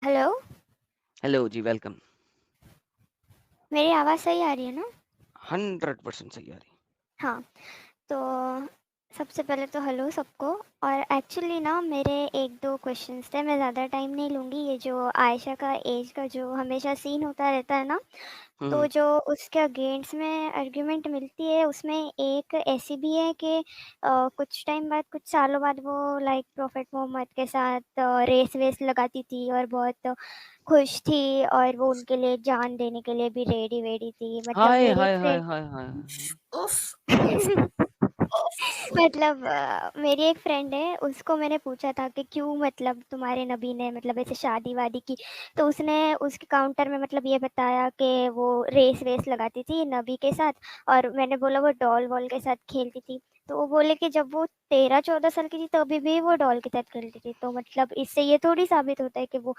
Hello, hello जी, welcome. मेरी आवाज़ सही आ रही है ना? 100% सही आ रही है। हाँ, तो सबसे पहले तो हेलो सबको। और एक्चुअली ना मेरे 1-2 क्वेश्चंस थे, मैं ज़्यादा टाइम नहीं लूँगी। ये जो आयशा का एज का जो हमेशा सीन होता रहता है ना, तो हुँ, जो उसके अगेंस्ट में आर्ग्यूमेंट मिलती है उसमें एक ऐसी भी है कि कुछ टाइम बाद, कुछ सालों बाद वो लाइक प्रॉफेट मोहम्मद के साथ रेस वेस लगाती थी और बहुत खुश थी और वो उनके लिए जान देने के लिए भी रेडी वेडी थी। मतलब हाय, मेरी एक हाय, हाय, फ्रेंड हाय, हाय, हाय! उफ़! उफ़! मतलब मेरी एक फ्रेंड है, उसको मैंने पूछा था कि क्यों मतलब तुम्हारे नबी ने मतलब ऐसे शादी-वादी की, तो उसने उसके काउंटर में मतलब ये बताया कि वो रेस-वेस लगाती थी नबी के साथ। और मैंने बोला वो डॉल-वॉल के साथ खेलती थी, तो वो बोले कि जब वो 13-14 साल की थी तभी भी वो डॉल के साथ खेलती थी। तो मतलब इससे ये थोड़ी साबित होता है कि वो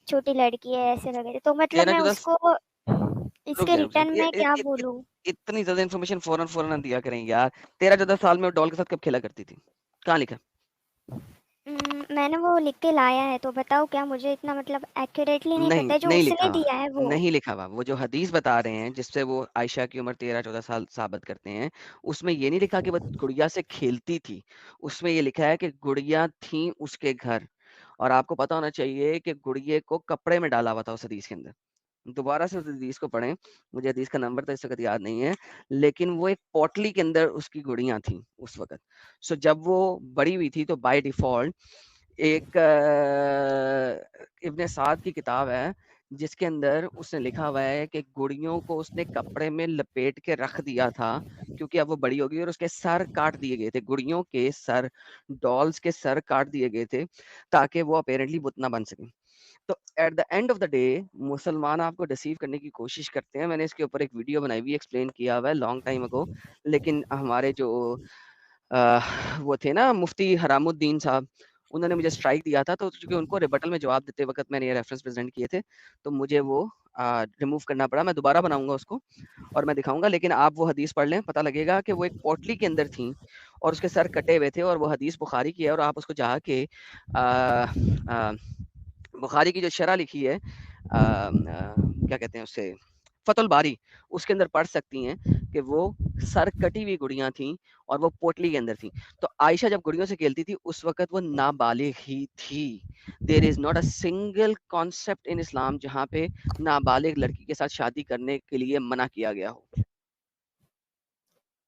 छोटी लड़की है ऐसे वगैरह। तो मतलब मैं 13-14 उसको रुक इसके जाइए, रुक रिटर्न जाइए। में इ इ क्या इत इत बोलूँ? इतनी ज़्यादा इन्फॉर्मेशन फ़ौरन-फ़ौरन ना दिया करें यार। 13-14 साल में डॉल के साथ कब खेला करती थी? कहाँ लिखा है? मैंने वो लिख के लाया है, तो बताओ क्या, मुझे इतना मतलब एक्यूरेटली नहीं नहीं, पता है, जो नहीं लिखा उसने हुआ। दिया है वो। नहीं लिखा हुआ। वो जो हदीस बता रहे हैं, जिससे वो आयशा की उम्र 13-14 साल साबित करते हैं, उसमें ये नहीं लिखा कि वो गुड़िया से खेलती थी। उसमें ये लिखा है कि गुड़िया थी उसके घर और आपको पता होना चाहिए कि गुड़िये को कपड़े में डाला हुआ था उस हदीस के अंदर। दोबारा से उस हदीस को पढ़ें, मुझे हदीस का नंबर तो इस वक़्त याद नहीं है, लेकिन वो एक पॉटली के अंदर उसकी गुड़ियाँ थीं उस वक़्त। सो जब वो बड़ी हुई थी तो बाय डिफ़ॉल्ट एक इब्न साद की किताब है, जिसके अंदर उसने लिखा हुआ है कि गुड़ियों को उसने कपड़े में लपेट के रख दिया था, क्योंकि अब वो बड़ी हो गई और उसके सर काट दिए गए थे। गुड़ियों के सर, डॉल्स के सर काट दिए गए थे, ताकि वो अपैरेंटली बुत ना बन सकें। तो eight the end of the day मुसलमान आपको डिसीव करने की कोशिश करते हैं। मैंने इसके ऊपर एक वीडियो बनाई हुई है, एक्सप्लेन किया हुआ है लॉन्ग टाइम अगो। लेकिन हमारे जो अ, वो थे ना मुफ्ती हरामुद्दीन साहब, उन्होंने मुझे स्ट्राइक दिया था, तो चूँकि उनको रिबटल में जवाब देते वक़्त मैंने ये रेफरेंस प्रेज़ेंट किए थे, तो मुझे वो रिमूव करना पड़ा। मैं दोबारा बनाऊँगा उसको और मैं दिखाऊँगा, लेकिन आप वो हदीस पढ़ लें, पता लगेगा कि वो एक पोटली के अंदर थीं और उसके सर कटे हुए थे और वो हदीस बुखारी की है और आप उसको जाके बुखारी की जो शरह लिखी है क्या कहते हैं उसे, फतुल बारी, उसके अंदर पढ़ सकती हैं कि वो सर कटी हुई गुड़ियाँ थीं और वो पोटली के अंदर थीं। तो आयशा जब गुड़ियों से खेलती थी उस वक़्त वो नाबालिग ही थी। There is not a single concept in Islam जहाँ पे नाबालिग लड़की के साथ शादी करने के लिए मना किया गया हो।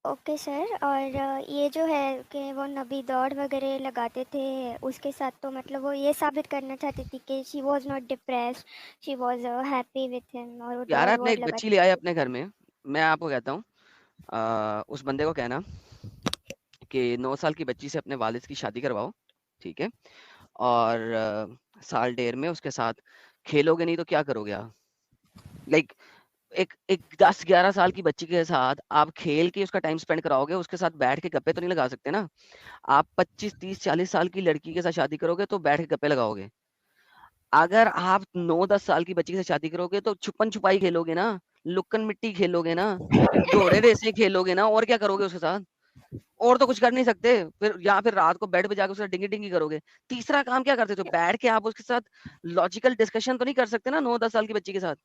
Okay sir. और ये जो है कि वो नबी दौड़ वगैरह लगाते थे उसके साथ, तो मतलब वो ये साबित करना चाहती थी कि she was not depressed, she was happy with him, और वो यार डॉल अपने वॉल एक बच्ची लगाती ले आए थी। अपने घर में, मैं आपको कहता हूँ उस बंदे को कहना कि 9 साल की बच्ची से अपने वालिद की शादी करवाओ, ठीक है? और साल डेढ़ में उसके साथ खेलोगे नहीं तो क्या करोगे आप? लाइक एक एक 10-11 साल की बच्ची के साथ आप खेल के उसका टाइम स्पेंड कराओगे, उसके साथ बैठ के गप्पे तो नहीं लगा सकते ना। आप 25, 30, 40 साल की लड़की के साथ शादी करोगे तो बैठ के गप्पे लगाओगे। अगर आप 9-10 साल की बच्ची से शादी करोगे तो छुपन-छुपाई खेलोगे ना, लुक्कन-मिट्टी खेलोगे ना, घोड़े रेसें खेलोगे ना और क्या करोगे उसके साथ? और तो कुछ कर नहीं सकते। फिर या फिर रात को बेड पे जाके उसके साथ डिंगी-डिंगी करोगे। तीसरा काम क्या करते थे? बैठ के आप उसके साथ लॉजिकल डिस्कशन तो नहीं कर सकते ना 9-10 साल की बच्ची के साथ।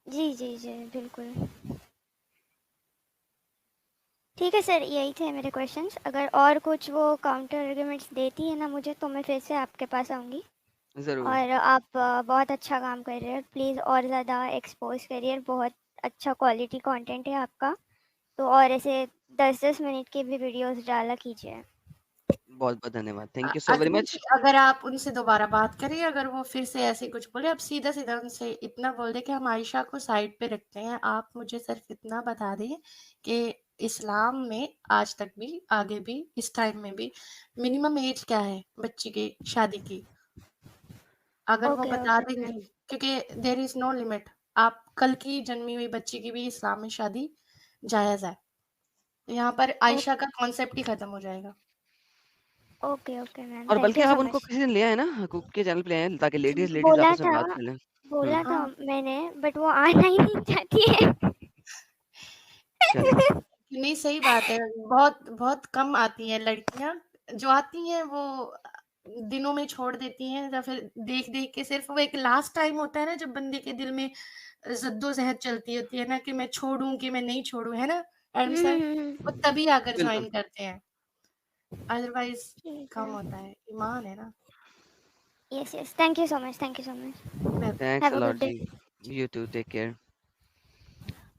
जी जी जी, बिल्कुल। ठीक है सर, यही थे मेरे क्वेश्चंस। अगर और कुछ वो काउंटर आर्ग्यूमेंट्स देती है ना मुझे, तो मैं फिर से आपके पास आऊँगी। ज़रूर। और आप बहुत अच्छा काम कर रहे हैं, प्लीज़ और ज़्यादा एक्सपोज करिए, बहुत अच्छा क्वालिटी कंटेंट है आपका। तो और ऐसे 10-10 मिनट की भी वीडियोस डाला कीजिए। बहुत-बहुत धन्यवाद। Thank you so very Azmi ji, much. अगर आप उनसे दोबारा बात करें, अगर वो फिर से ऐसे कुछ बोले, आप सीधा-सीधा उनसे इतना बोल दें कि हम आयशा को साइड पे रखते हैं। आप मुझे सिर्फ़ इतना बता दें कि इस्लाम में आज तक भी, आगे भी, इस टाइम में भी मिनिमम ऐज क्या है बच्ची की शादी की? अगर वो ओके बता ओके सर। देंगी, क्योंकि देयर इज़ नो लिमिट। आप कल की जन्मी हुई बच्ची की भी इस्लाम में शादी जायज़ है। यहाँ पर आयशा का कॉन्सेप्ट ही खत्म हो जाएगा। ओके ओके मैम, और थैंक बल्कि यू आप सो उनको मच। किसी दिन ले आए ना, कुक के चैनल पे ले आएँ ताकि लेडीज़ लेडीज़ बोला आपस में था, बात कर लें। हुँ, बोला था हाँ, मैंने, बट वो आना ही नहीं चाहती है। चलें। नहीं सही बात है। बहुत बहुत कम आती हैं लड़कियाँ, जो आती हैं वो दिनों में छोड़ देती हैं, या फिर देख-देख के सिर्फ़ वो एक लास्ट टाइम होता है ना जब बंदे के दिल में जद्दोजहद चलती होती है ना कि मैं छोड़ूँ कि मैं नहीं छोड़ूँ, है ना एडम हुँ, सर? हुँ, हुँ, वो हुँ। तभी आकर बिल्कुल। जॉइन करते हैं, अदरवाइज़ ठीक कम है। होता है, ईमान है ना। Yes, yes. Thank you so much, thank you so much. Welcome. Thanks have a a lot good day. जी। You too take care.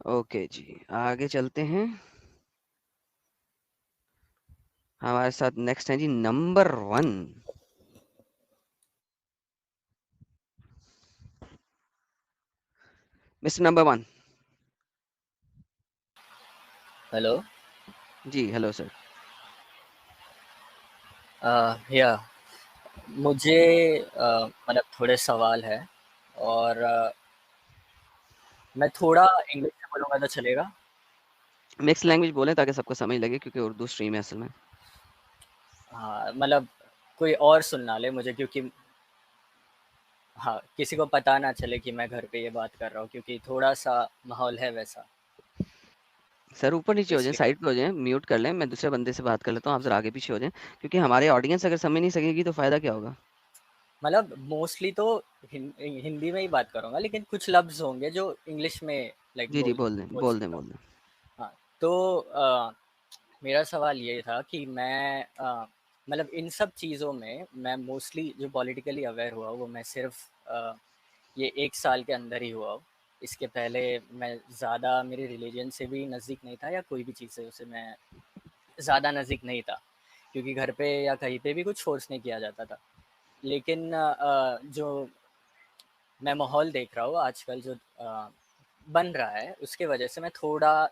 Okay जी, आगे चलते हैं। हमारे साथ नेक्स्ट है जी नंबर 1। Mister number 1। हेलो। जी, हेलो सर। या मुझे मतलब थोड़े सवाल है और मैं थोड़ा इंग्लिश में बोलूँगा तो चलेगा? मिक्स लैंग्वेज बोलें ताकि सबको समझ लगे, क्योंकि उर्दू स्ट्रीम है असल में। हाँ, मतलब कोई और सुन ना ले मुझे, क्योंकि हाँ, किसी को पता ना चले कि मैं घर पे ये बात कर रहा हूँ, क्योंकि थोड़ा-सा माहौल है वैसा, सर ऊपर नीचे हो जाएँ, इसलिए। साइड पे हो जाएँ, म्यूट कर लें, मैं दूसरे बंदे से बात कर लेता हूँ, आप ज़रा आगे पीछे हो जाएँ, क्योंकि हमारे ऑडियंस अगर समझ नहीं सकेगी तो फ़ायदा क्या होगा? मतलब मोस्टली तो हिंदी में ही बात करूँगा, लेकिन कुछ लफ्ज़ होंगे जो इंग्लिश में लाइक जी, जी, बोल बोल दें, सकता हूँ। बोल दें। हाँ, तो मेरा सवाल ये था कि मैं मतलब इन सब चीज़ों में मैं मोस्टली जो पॉलिटिकली अवेयर हुआ वो मैं सिर्फ ये 1 साल के अंदर ही हुआ हूँ। इसके पहले मैं ज़्यादा मेरे रिलीजन से भी नज़दीक नहीं था, या कोई भी चीज़ से उससे मैं ज़्यादा नज़दीक नहीं था, क्योंकि घर पे या कहीं पे भी कुछ फ़ोर्स नहीं किया जाता था। लेकिन जो मैं माहौल देख रहा हूँ आजकल जो बन रहा है, उसके वजह से मैं थोड़ा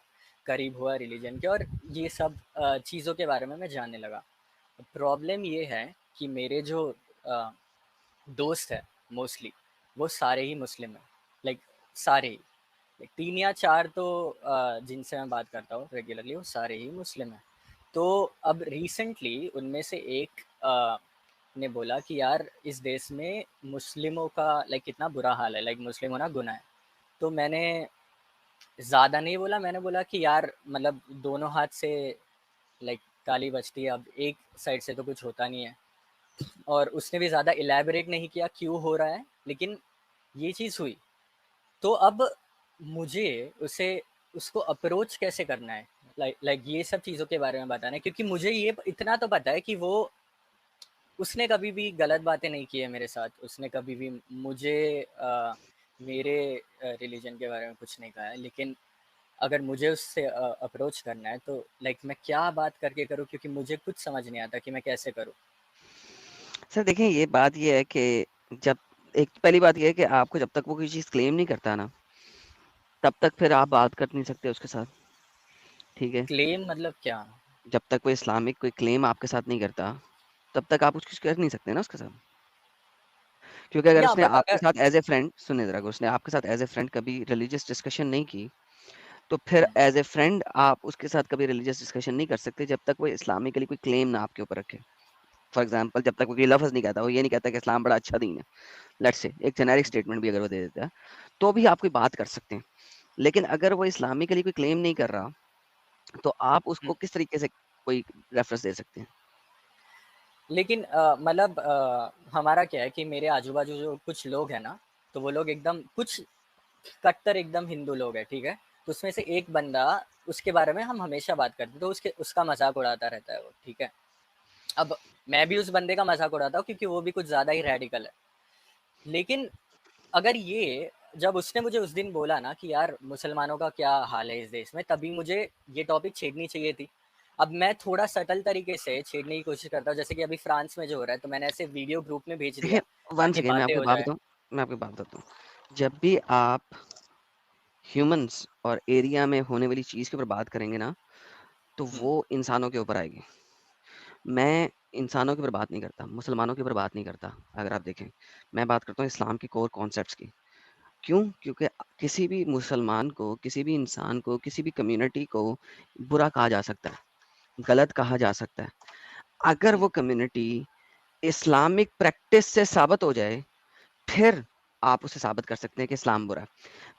करीब हुआ रिलीजन के, और ये सब चीज़ों के बारे में मैं जानने लगा। प्रॉब्लम ये है कि मेरे जो अ, दोस्त हैं मोस्टली, वो सारे ही मुस्लिम हैं, लाइक सारे ही। लाइक 3 या 4 तो जिनसे मैं बात करता हूँ रेगुलरली वो सारे ही मुस्लिम हैं। तो अब रिसेंटली उनमें से एक ने बोला कि यार इस देश में मुस्लिमों का लाइक कितना बुरा हाल है, लाइक मुस्लिम होना गुनाह है। तो मैंने ज़्यादा नहीं बोला, मैंने बोला कि यार मतलब दोनों हाथ से लाइक ताली बजती है, अब एक साइड से तो कुछ होता नहीं है। और उसने भी ज़्यादा इलैबोरेट नहीं किया क्यों हो रहा है, लेकिन ये चीज़ हुई। तो अब मुझे उसे उसको अप्रोच कैसे करना है, लाइक ये सब चीज़ों के बारे में बताना है, क्योंकि मुझे ये इतना तो पता है कि वो उसने कभी भी गलत बातें नहीं की है मेरे साथ, उसने कभी भी मुझे मेरे रिलीजन के बारे में कुछ नहीं कहा है। लेकिन अगर मुझे उससे अप्रोच करना है तो लाइक मैं क्या बात करके करूँ, क्योंकि मुझे कुछ समझ नहीं आता कि मैं कैसे करूँ। सर देखें, ये बात ये है कि जब एक पहली बात ये है कि आपको जब तक वो कोई चीज़ क्लेम नहीं करता ना, तब तक फिर आप बात कर नहीं सकते उसके साथ, ठीक है? क्लेम मतलब क्या? जब तक कोई इस्लामिक कोई क्लेम आपके साथ नहीं करता, तब तक आप कुछ कर नहीं सकते ना उसके साथ। क्योंकि अगर या उसने बट आपके अगर साथ एज़ ए फ्रेंड सुनिए ज़रा, अगर उसने आपके साथ एज़ ए फ्रेंड कभी रिलीजियस डिस्कशन नहीं की, तो फिर एज़ ए फ्रेंड आप उसके साथ कभी रिलीजियस डिस्कशन नहीं कर सकते जब तक वो इस्लामिकली कोई क्लेम ना आपके ऊपर रखे। फॉर एग्ज़ाम्पल जब तक वो कोई लफ़्ज़ नहीं कहता, वो ये नहीं कहता कि इस्लाम बड़ा अच्छा दीन है। लेट्स से एक जेनेरिक स्टेटमेंट भी अगर वो दे देता है, तो भी आप कोई बात कर सकते हैं। लेकिन अगर वो इस्लामिकली कोई क्लेम नहीं कर रहा, तो आप उसको किस तरीके से कोई रेफरेंस दे सकते हैं? लेकिन मतलब हमारा क्या है कि मेरे आजू-बाजू जो कुछ लोग हैं ना, तो वो लोग एकदम कुछ कट्टर एकदम हिंदू लोग हैं, ठीक है? तो उसमें से एक बंदा, उसके बारे में हम हमेशा बात करते हैं, तो उसका मज़ाक उड़ाता रहता है वो, ठीक है? अब मैं भी उस बंदे का मज़ाक उड़ाता हूँ क्योंकि वो भी कुछ ज़्यादा ही रैडिकल है। लेकिन अगर ये जब उसने मुझे उस दिन बोला ना कि यार मुसलमानों का क्या हाल है इस देश में, तभी मुझे ये टॉपिक छेड़नी चाहिए थी। अब मैं थोड़ा सटल तरीके से छेड़ने की कोशिश करता हूँ, जैसे कि अभी फ्रांस में जो हो रहा है, तो मैंने ऐसे वीडियो ग्रुप में भेज देखिए, दिया वन्स ताकि अगेन बातें हो जाए। मैं आपको बात बताता हूँ। जब भी आप ह्यूमन्स और एरिया में होने वाली चीज़ के ऊपर बात करेंगे ना, तो वो इंसानों के ऊपर आएगी। मैं इंसानों के ऊपर बात नहीं करता, मुसलमानों के ऊपर बात नहीं करता, अगर आप देखें। मैं बात करता हूँ इस्लाम के कोर कॉन्सेप्ट्स की। क्यों? क्योंकि किसी भी मुसलमान को, किसी भी इंसान को, किसी भी कम्युनिटी को बुरा कहा जा सकता है, गलत कहा जा सकता है। अगर वो कम्युनिटी इस्लामिक प्रैक्टिस से साबित हो जाए, फिर आप उसे साबित कर सकते हैं कि इस्लाम बुरा है।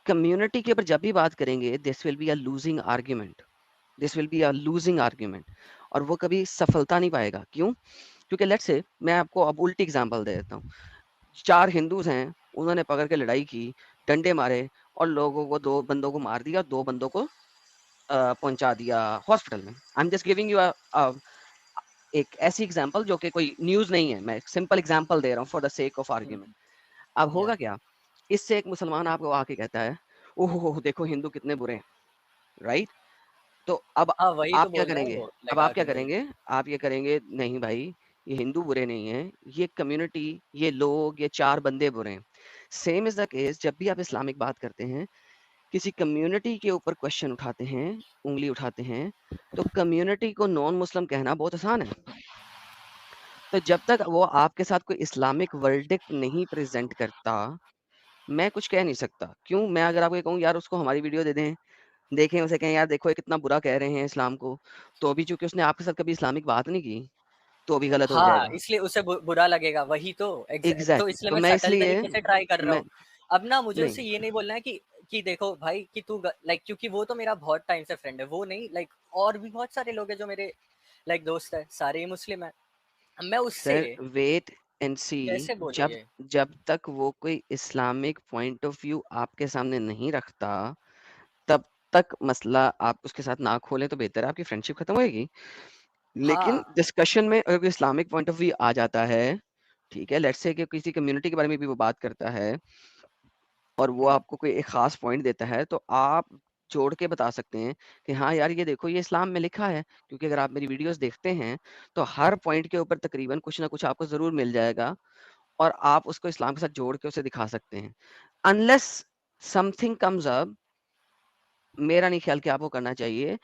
कम्युनिटी के ऊपर जब भी बात करेंगे, this will be a losing argument, this will be a losing argument, और वो कभी सफलता नहीं पाएगा। क्यों? क्योंकि लेट्स से मैं आपको अब उल्टी एग्जांपल दे देता हूँ। 4 हिंदूज़ हैं, उन्होंने पकड़ के लड़ाई की, डंडे मारे और लोगों को 2 बंदों को मार दिया, 2 बंदों को पहुँचा दिया हॉस्पिटल में। I am just giving you एक ऐसी एग्जांपल जो कि कोई न्यूज़ नहीं है, मैं एक सिंपल एग्जांपल दे रहा हूँ for the sake of argument. अब या होगा क्या, इससे एक मुसलमान आपको आके कहता है, ओहो देखो हिंदू कितने बुरे हैं, राइट? तो अब हाँ, वही तो आप क्या बोल रहा है करेंगे? वो अब लगा आप क्या के मेरे को। करेंगे? आप ये करेंगे, नहीं भाई, ये हिंदू बुरे नहीं हैं, ये कम्युनिटी, ये लोग, ये 4 बंदे बुरे हैं। सेम इज़ द केस जब भी आप इस्लामिक बात करते हैं, किसी कम्युनिटी के ऊपर क्वेश्चन उठाते हैं, उँगली उठाते हैं, तो कम्युनिटी को नॉन मुस्लिम कहना बहुत आसान है। तो जब तक वो आपके साथ कोई इस्लामिक वर्डिक्ट नहीं प्रेज़ेंट करता, मैं कुछ कह नहीं सकता। क्यों? मैं अगर आपको ये कहूँ यार उसको हमारी वीडियो दे दें, देखें उसे कहें यार देखो ये कितना बुरा कह रहे हैं इस्लाम को, तो भी चूँकि उसने आपके साथ कभी इस्लामिक बात नहीं की, तो भी गलत हो हाँ, जाएगा। इसलिए उसे बुरा लगेगा, वही तो तो एग्ज़ैक्टली, इसलिए तो मैं मैं सटल इसलिए तरीके से ट्राई कर रहा मैं हूँ। अब ना मुझे नहीं, उसे ये नहीं बोलना है कि देखो भाई कि तू लाइक, क्योंकि वो तो मेरा बहुत टाइम से फ्रेंड है, वो नहीं, लाइक और भी बहुत सारे लोग हैं जो मेरे लाइक दोस्त है, सारे ही मुस्लिम है। मैं उससे सर वेट एंड सी, कैसे बोलूँ जब ये? जब तक वो कोई इस्लामिक पॉइंट ऑफ व्यू आपके सामने नहीं रखता, तब तक मसला आप उसके साथ ना खोलें तो बेहतर है, आपकी फ्रेंडशिप खत्म होएगी। लेकिन हाँ, डिस्कशन में अगर कोई इस्लामिक पॉइंट ऑफ व्यू आ जाता है, ठीक है, लेट्स से कि किसी कम्युनिटी के बारे में भी वो बात करता है और वो आपको कोई एक ख़ास पॉइंट देता है, तो आप जोड़ के बता सकते हैं कि हाँ यार ये देखो ये इस्लाम में लिखा है। क्योंकि अगर आप मेरी वीडियोज़ देखते हैं, तो हर पॉइंट के ऊपर तकरीबन कुछ ना कुछ आपको ज़रूर मिल जाएगा और आप उसको इस्लाम के साथ जोड़ के उसे दिखा सकते हैं। अनलेस समथिंग कम्स अप, मेरा नहीं ख्याल कि आपको करना चाहिए,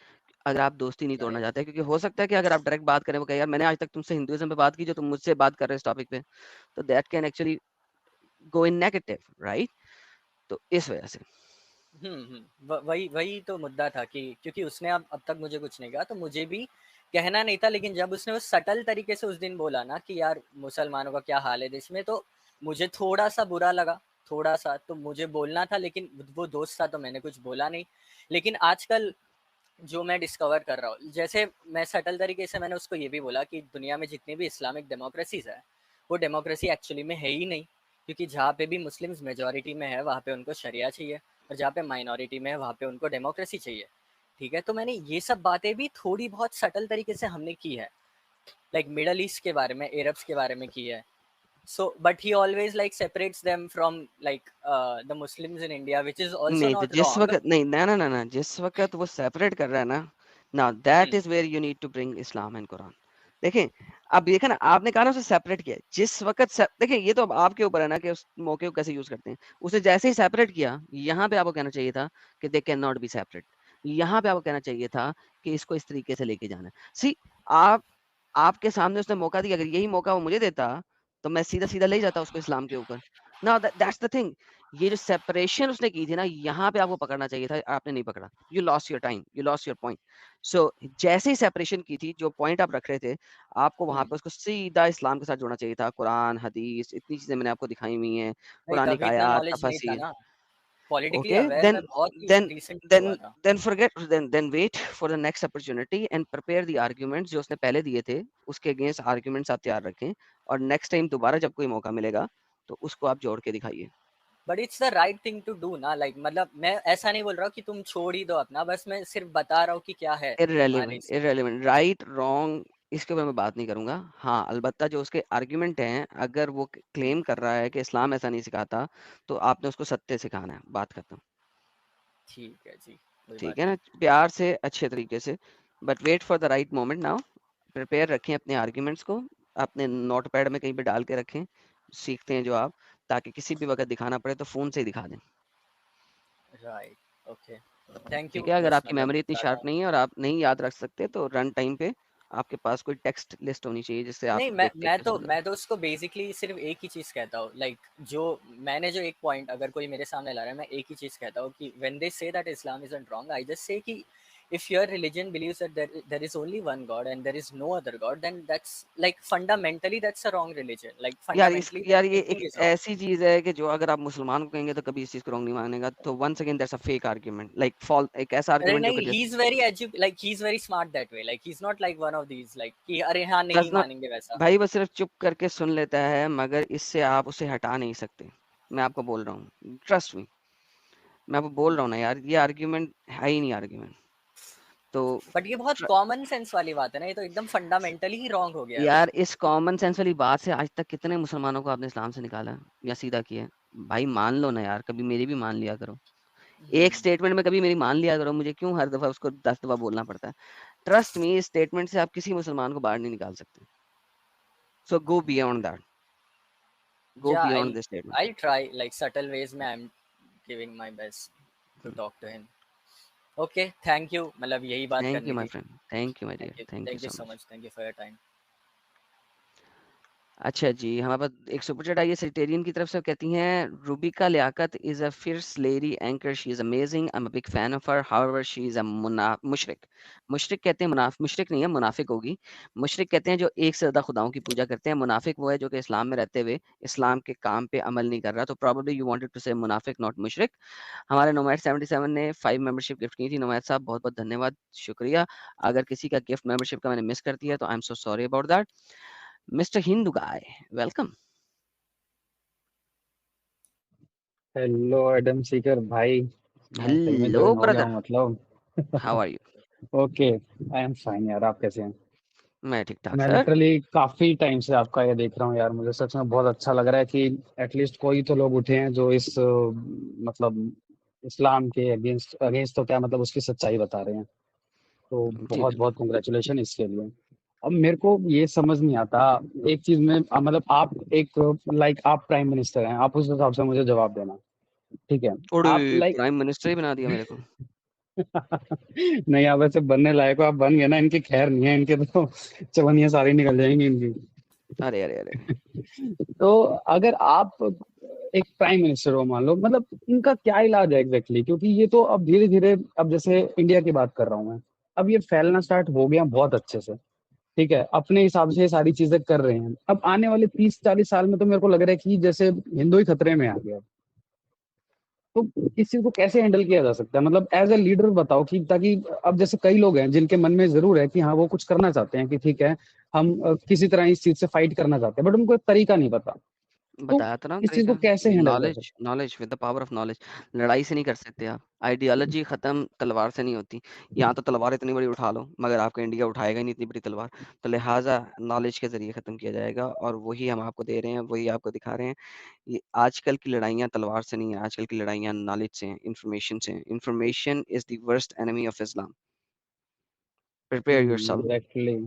अगर आप दोस्ती नहीं तोड़ना राइट। चाहते। क्योंकि हो सकता है कि अगर आप डायरेक्ट बात करें, वो कहे यार मैंने आज तक तुमसे हिंदुइज़्म पे बात की जो तुम मुझसे बात कर रहे हो इस टॉपिक पे, तो that can actually go in negative, right? तो इस वजह से। वही वही तो मुद्दा था कि क्योंकि उसने अब तक मुझे कुछ नहीं कहा, तो मुझे भी कहना नहीं था, लेकिन जब उसने उस सटल तरीके से उस दिन बोला ना कि यार मुसलमानों का क्या हाल है देश में, तो मुझे थोड़ा सा बुरा लगा, थोड़ा सा तो मुझे बोलना था, लेकिन वो दोस्त था तो मैंने कुछ बोला नहीं। लेकिन आजकल जो मैं डिस्कवर कर रहा हूँ, जैसे मैं सटल तरीके से मैंने उसको ये भी बोला कि दुनिया में जितनी भी इस्लामिक डेमोक्रेसीज है, वो डेमोक्रेसी एक्चुअली में है ही नहीं, क्योंकि जहाँ पे भी मुस्लिम्स मेजोरिटी में है वहाँ पे उनको शरिया चाहिए, और जहाँ पे माइनॉरिटी में है वहाँ पे उनको डेमोक्रेसी चाहिए। ठीक है, तो मैंने ये सब बातें भी थोड़ी बहुत सटल तरीके से हमने की है, लाइक मिडल ईस्ट के बारे में, अरब्स के बारे में की है। So, but he always like separates them from like the Muslims in India, which is also नहीं, तो not जिस wrong. वक़्त नहीं, ना, जिस वक़्त वो सेपरेट कर रहा है ना, now that Hmm. Is where you need to bring Islam and Quran. देखें, अब देखिए ना, आपने कहा ना उसे सेपरेट किया, जिस वक़्त से देखिए ये तो अब आपके ऊपर है ना कि उस मौके को कैसे यूज़ करते हैं। उसे जैसे ही सेपरेट किया, यहाँ पे आपको कहना चाहिए था कि they can not be separate. यहाँ पे आपको कहना चाहिए था कि इसको इस तरीके से लेके जाना है। सी आप आपके सामने उसने मौका दिया, अगर यही मौका वो मुझे देता, तो मैं सीधा-सीधा ले जाता उसको इस्लाम के ऊपर। नाउ दैट्स द थिंग, ये जो सेपरेशन उसने की थी ना, यहाँ पे आपको पकड़ना चाहिए था, आपने नहीं पकड़ा। You lost your time, you lost your point. So जैसे ही सेपरेशन की थी, जो पॉइंट आप रख रहे थे, आपको वहाँ Hmm. पे उसको सीधा इस्लाम के साथ जोड़ना चाहिए था। कुरान, हदीस, इतनी चीज़ें मैंने आपको दिखाई हुई हैं, नहीं, कुरानिक तभी इतना आयात, नॉलेज नहीं था तफसीर। ना, पॉलिटिकली Okay, अवेयर मैं बहुत ही then रिसेंटली then हुआ था। then forget then wait for the next opportunity and prepare the arguments जो उसने पहले दिए थे, उसके अगेंस्ट आर्ग्यूमेंट्स आप तैयार रखें और नेक्स्ट टाइम दोबारा जब कोई मौका मिलेगा, तो उसको आप जोड़ के दिखाइए। But it's the right thing to do ना, लाइक मतलब मैं ऐसा नहीं बोल रहा हूँ कि तुम छोड़ ही दो अपना, बस मैं सिर्फ बता रहा हूँ कि क्या है तुम्हारे इर्रेलेवेंट इसमें। इर्रेलेवेंट राइट रॉन्ग इसके ऊपर मैं बात नहीं करूंगा। हाँ, अलबत्ता जो उसके आर्ग्यूमेंट हैं, अगर वो क्लेम कर रहा है कि इस्लाम ऐसा नहीं सिखाता, तो आपने उसको सत्य सिखाना है। बात खत्म। ठीक है जी, कोई ठीक बात है नहीं। ना, प्यार से अच्छे तरीके से, but wait for the right moment now. Prepare रखें अपने आर्ग्यूमेंट्स को, अपने नोट पैड में कहीं पे डाल के रखें, सीखते हैं जो आप, ताकि किसी भी वक्त दिखाना पड़े तो फ़ोन से ही दिखा दें। राइट, ओके, थैंक ठीक यू, है, अगर बस आपकी मतलब मेमोरी इतनी चाहता शार्प हूँ। नहीं है और आप नहीं याद रख सकते, तो रन टाइम पे आपके पास कोई टेक्स्ट लिस्ट होनी चाहिए जिससे आप नहीं, देख देख के समझ मैं तो उसको बेसिकली सिर्फ एक ही चीज कहता हूँ, लाइक जो मैंने जो एक पॉइंट अगर कोई मेरे सामने ला रहा है, मैं एक ही चीज कहता हूँ कि when they say that Islam isn't wrong, I just say कि if your religion believes that there is only one God and there is no other God, then that's like fundamentally that's a wrong religion. Like fundamentally the यार ये एक thinking is wrong. ऐसी चीज है कि जो अगर आप मुसलमान को कहेंगे तो कभी इस चीज को रॉन्ग नहीं मानेगा, तो once again that's a fake argument, like fall, एक ऐसा अरे आर्गुमेंट जो नहीं, कि he's very smart that way. Like he's not like one of these like कि अरे हाँ नहीं does not, मानेंगे वैसा. भाई वो सिर्फ चुप करके सुन लेता है, मगर इससे आप उसे हटा नहीं सकते। मैं आपको बोल रहा हूँ, ट्रस्ट मी, मैं आपको बोल रहा हूँ ना यार, ये आर्ग्यूमेंट है ही नहीं आर्ग्यूमेंट। तो बट ये बहुत कॉमन सेंस वाली बात है ना, ये तो एकदम फंडामेंटली ही रॉन्ग हो गया है यार उसमें. इस कॉमन सेंस वाली बात से आज तक कितने मुसलमानों को आपने इस्लाम से निकाला या सीधा किया? भाई मान लो ना यार, कभी मेरी भी मान लिया करो। एक स्टेटमेंट में कभी मेरी मान लिया करो, मुझे क्यों हर दफा उसको 10 दफा बोलना पड़ता है? ट्रस्ट मी, इस स्टेटमेंट से आप किसी मुसलमान को बाहर नहीं निकाल सकते। So go beyond that, go Yeah, beyond this statement. I'll try like subtle ways में I'm giving my best to talk to him. Okay, thank you. मतलब यही बात थैंक करनी यू माय थी. Friend, thank you my dear, thank you Thank you so so much. much. Thank you for your time. अच्छा जी, हमारे पास एक super chat आई है Sagittarian की तरफ से, कहती हैं Rubika Liyaqat is a fierce lady anchor, she is amazing, I am a big fan of her, however she is a मुशरिक। मुशरिक कहते हैं, मुशरिक नहीं है, मुनाफिक होगी। मुशरिक कहते हैं जो एक से ज्यादा खुदाओं की पूजा करते हैं। मुनाफिक वो है जो कि इस्लाम में रहते हुए इस्लाम के काम पे अमल नहीं कर रहा। तो प्रॉब्लली यू वांटेड टू से मुनाफिक, नॉट मुशरिक। हमारे नोमैड 77 ने 5 मेंबरशिप गिफ्ट की थी। नोमैड साहब बहुत बहुत धन्यवाद, शुक्रिया। अगर किसी का गिफ्ट मेंबरशिप का मैंने मिस कर दिया तो I am so sorry about that. Mister Hindu guy, welcome. Hello Adam Sikar भाई, मैं सही में हेलो ज्वाइन हो गया ब्रदर, हूँ मतलब। How are you? Okay, I am fine यार, आप कैसे हैं? मैं ठीक ठाक मैं सर। लिटरली काफी टाइम से आपका ये देख रहा हूँ यार, मुझे सच में बहुत अच्छा लग रहा है कि एटलीस्ट कोई तो लोग उठे हैं जो इस मतलब इस्लाम के अगेंस्ट अगेंस्ट तो क्या मतलब उसकी सच्चाई बता रहे हैं। तो जी बहुत बिल्कुल। बहुत कंग्रेचुलेशन इसके लिए। अब मेरे को ये समझ नहीं आता एक चीज में, मतलब आप एक लाइक आप प्राइम मिनिस्टर हैं, आप उस हिसाब से मुझे जवाब देना, ठीक है? अरे आप लाइक प्राइम मिनिस्टर ही बना दिया मेरे को। नहीं, आप ऐसे बनने लायक हो, आप बन गए ना, इनकी खैर नहीं है, इनके तो चवनियां सारी निकल जाएंगी इनकी। अरे अरे अरे, तो अगर आप एक प्राइम मिनिस्टर हो मान लो, मतलब इनका क्या इलाज है एग्जैक्टली? क्योंकि ये तो अब धीरे धीरे, अब जैसे इंडिया की बात कर रहा हूँ मैं, अब ये फैलना स्टार्ट हो गया बहुत अच्छे से, ठीक है? अपने हिसाब से ये सारी चीजें कर रहे हैं। अब आने वाले 30-40 साल में तो मेरे को लग रहा है कि जैसे हिंदू ही खतरे में आ गया। तो इस चीज को कैसे हैंडल किया जा सकता है, मतलब एज ए लीडर बताओ कि ताकि अब जैसे कई लोग हैं जिनके मन में जरूर है कि हाँ वो कुछ करना चाहते हैं कि ठीक है हम किसी तरह इस चीज से फाइट करना चाहते हैं, बट उनको एक तरीका नहीं पता। तो बताया था ना इस चीज तरीका। को कैसे हैंडल कर नॉलेज, सकते knowledge with the power of knowledge. लड़ाई से नहीं कर सकते आप। आइडियोलॉजी खत्म तलवार से नहीं होती। यहाँ तो तलवार इतनी बड़ी उठा लो, मगर आपका इंडिया उठाएगा ही नहीं इतनी बड़ी तलवार। तो लिहाजा नॉलेज के जरिए खत्म किया जाएगा, और वही हम आपको दे रहे हैं, वही आपको दिखा रहे हैं। ये आजकल की लड़ाइयाँ तलवार से नहीं है, आजकल की लड़ाइयाँ नॉलेज से हैं, इंफॉर्मेशन से हैं। Information is the worst enemy of Islam. Prepare yourself. Exactly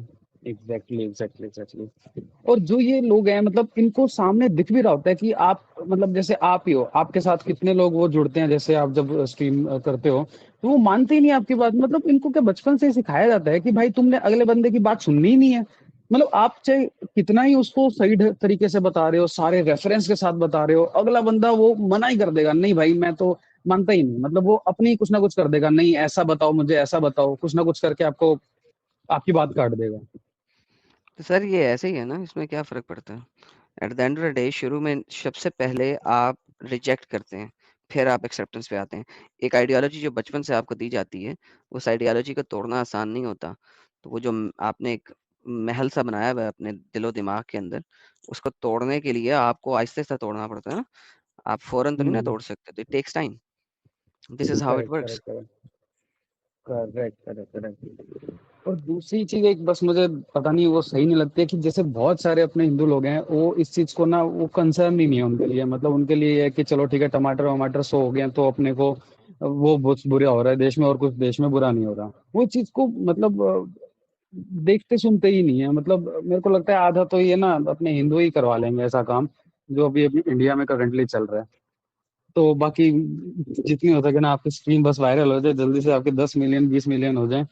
exactly exactly exactly. और जो ये लोग हैं मतलब इनको सामने दिख भी रहा होता है कि आप मतलब जैसे आप ही हो, आपके साथ कितने लोग वो जुड़ते हैं, जैसे आप जब स्ट्रीम करते हो तो वो मानते ही नहीं आपकी बात। मतलब इनको क्या बचपन से ही सिखाया जाता है कि भाई तुमने अगले बंदे की बात सुननी ही नहीं है? मतलब आप चाहे कितना ही उसको सही तरीके से बता रहे हो, सारे रेफरेंस के साथ बता रहे हो, अगला बंदा वो मना ही कर देगा, नहीं भाई मैं तो मानता ही नहीं। मतलब वो अपनी कुछ ना कुछ कर देगा, नहीं ऐसा बताओ, मुझे ऐसा बताओ, कुछ ना कुछ करके आपको आपकी बात काट देगा। तो सर ये ऐसे ही है ना, इसमें क्या फ़र्क पड़ता है? Eight the end of the day शुरू में सबसे पहले आप रिजेक्ट करते हैं, फिर आप एक्सेप्टेंस पे आते हैं। एक आइडियोलॉजी जो बचपन से आपको दी जाती है, उस आइडियोलॉजी को तोड़ना आसान नहीं होता। तो वो जो आपने एक महल सा बनाया हुआ है अपने दिलो दिमाग के अंदर, उसको तोड़ने के लिए आपको आहिस्ता-आहिस्ता तोड़ना पड़ता है ना। आप फ़ौरन तो नहीं ना हम्म। तोड़ सकते, तो it takes time. This is how it correct works. Correct correct correct correct correct. और दूसरी चीज एक बस मुझे पता नहीं वो सही नहीं लगती है कि जैसे बहुत सारे अपने हिंदू लोग हैं वो इस चीज को ना वो कंसर्न ही नहीं है उनके लिए। मतलब उनके लिए ये है कि चलो ठीक है टमाटर वमाटर 100 हो गए हैं, तो अपने को वो बहुत बुरा हो रहा है देश में और कुछ देश में बुरा नहीं हो रहा। वो चीज को मतलब देखते सुनते ही नहीं है। मतलब मेरे को लगता है आधा तो ये ना अपने हिंदू ही करवा लेंगे ऐसा काम, जो अभी अभी इंडिया में करेंटली चल रहा है। तो बाकी जितनी हो सके ना आपकी स्ट्रीम बस वायरल हो जाए जल्दी से, आपके 10 मिलियन 20 मिलियन हो जाए,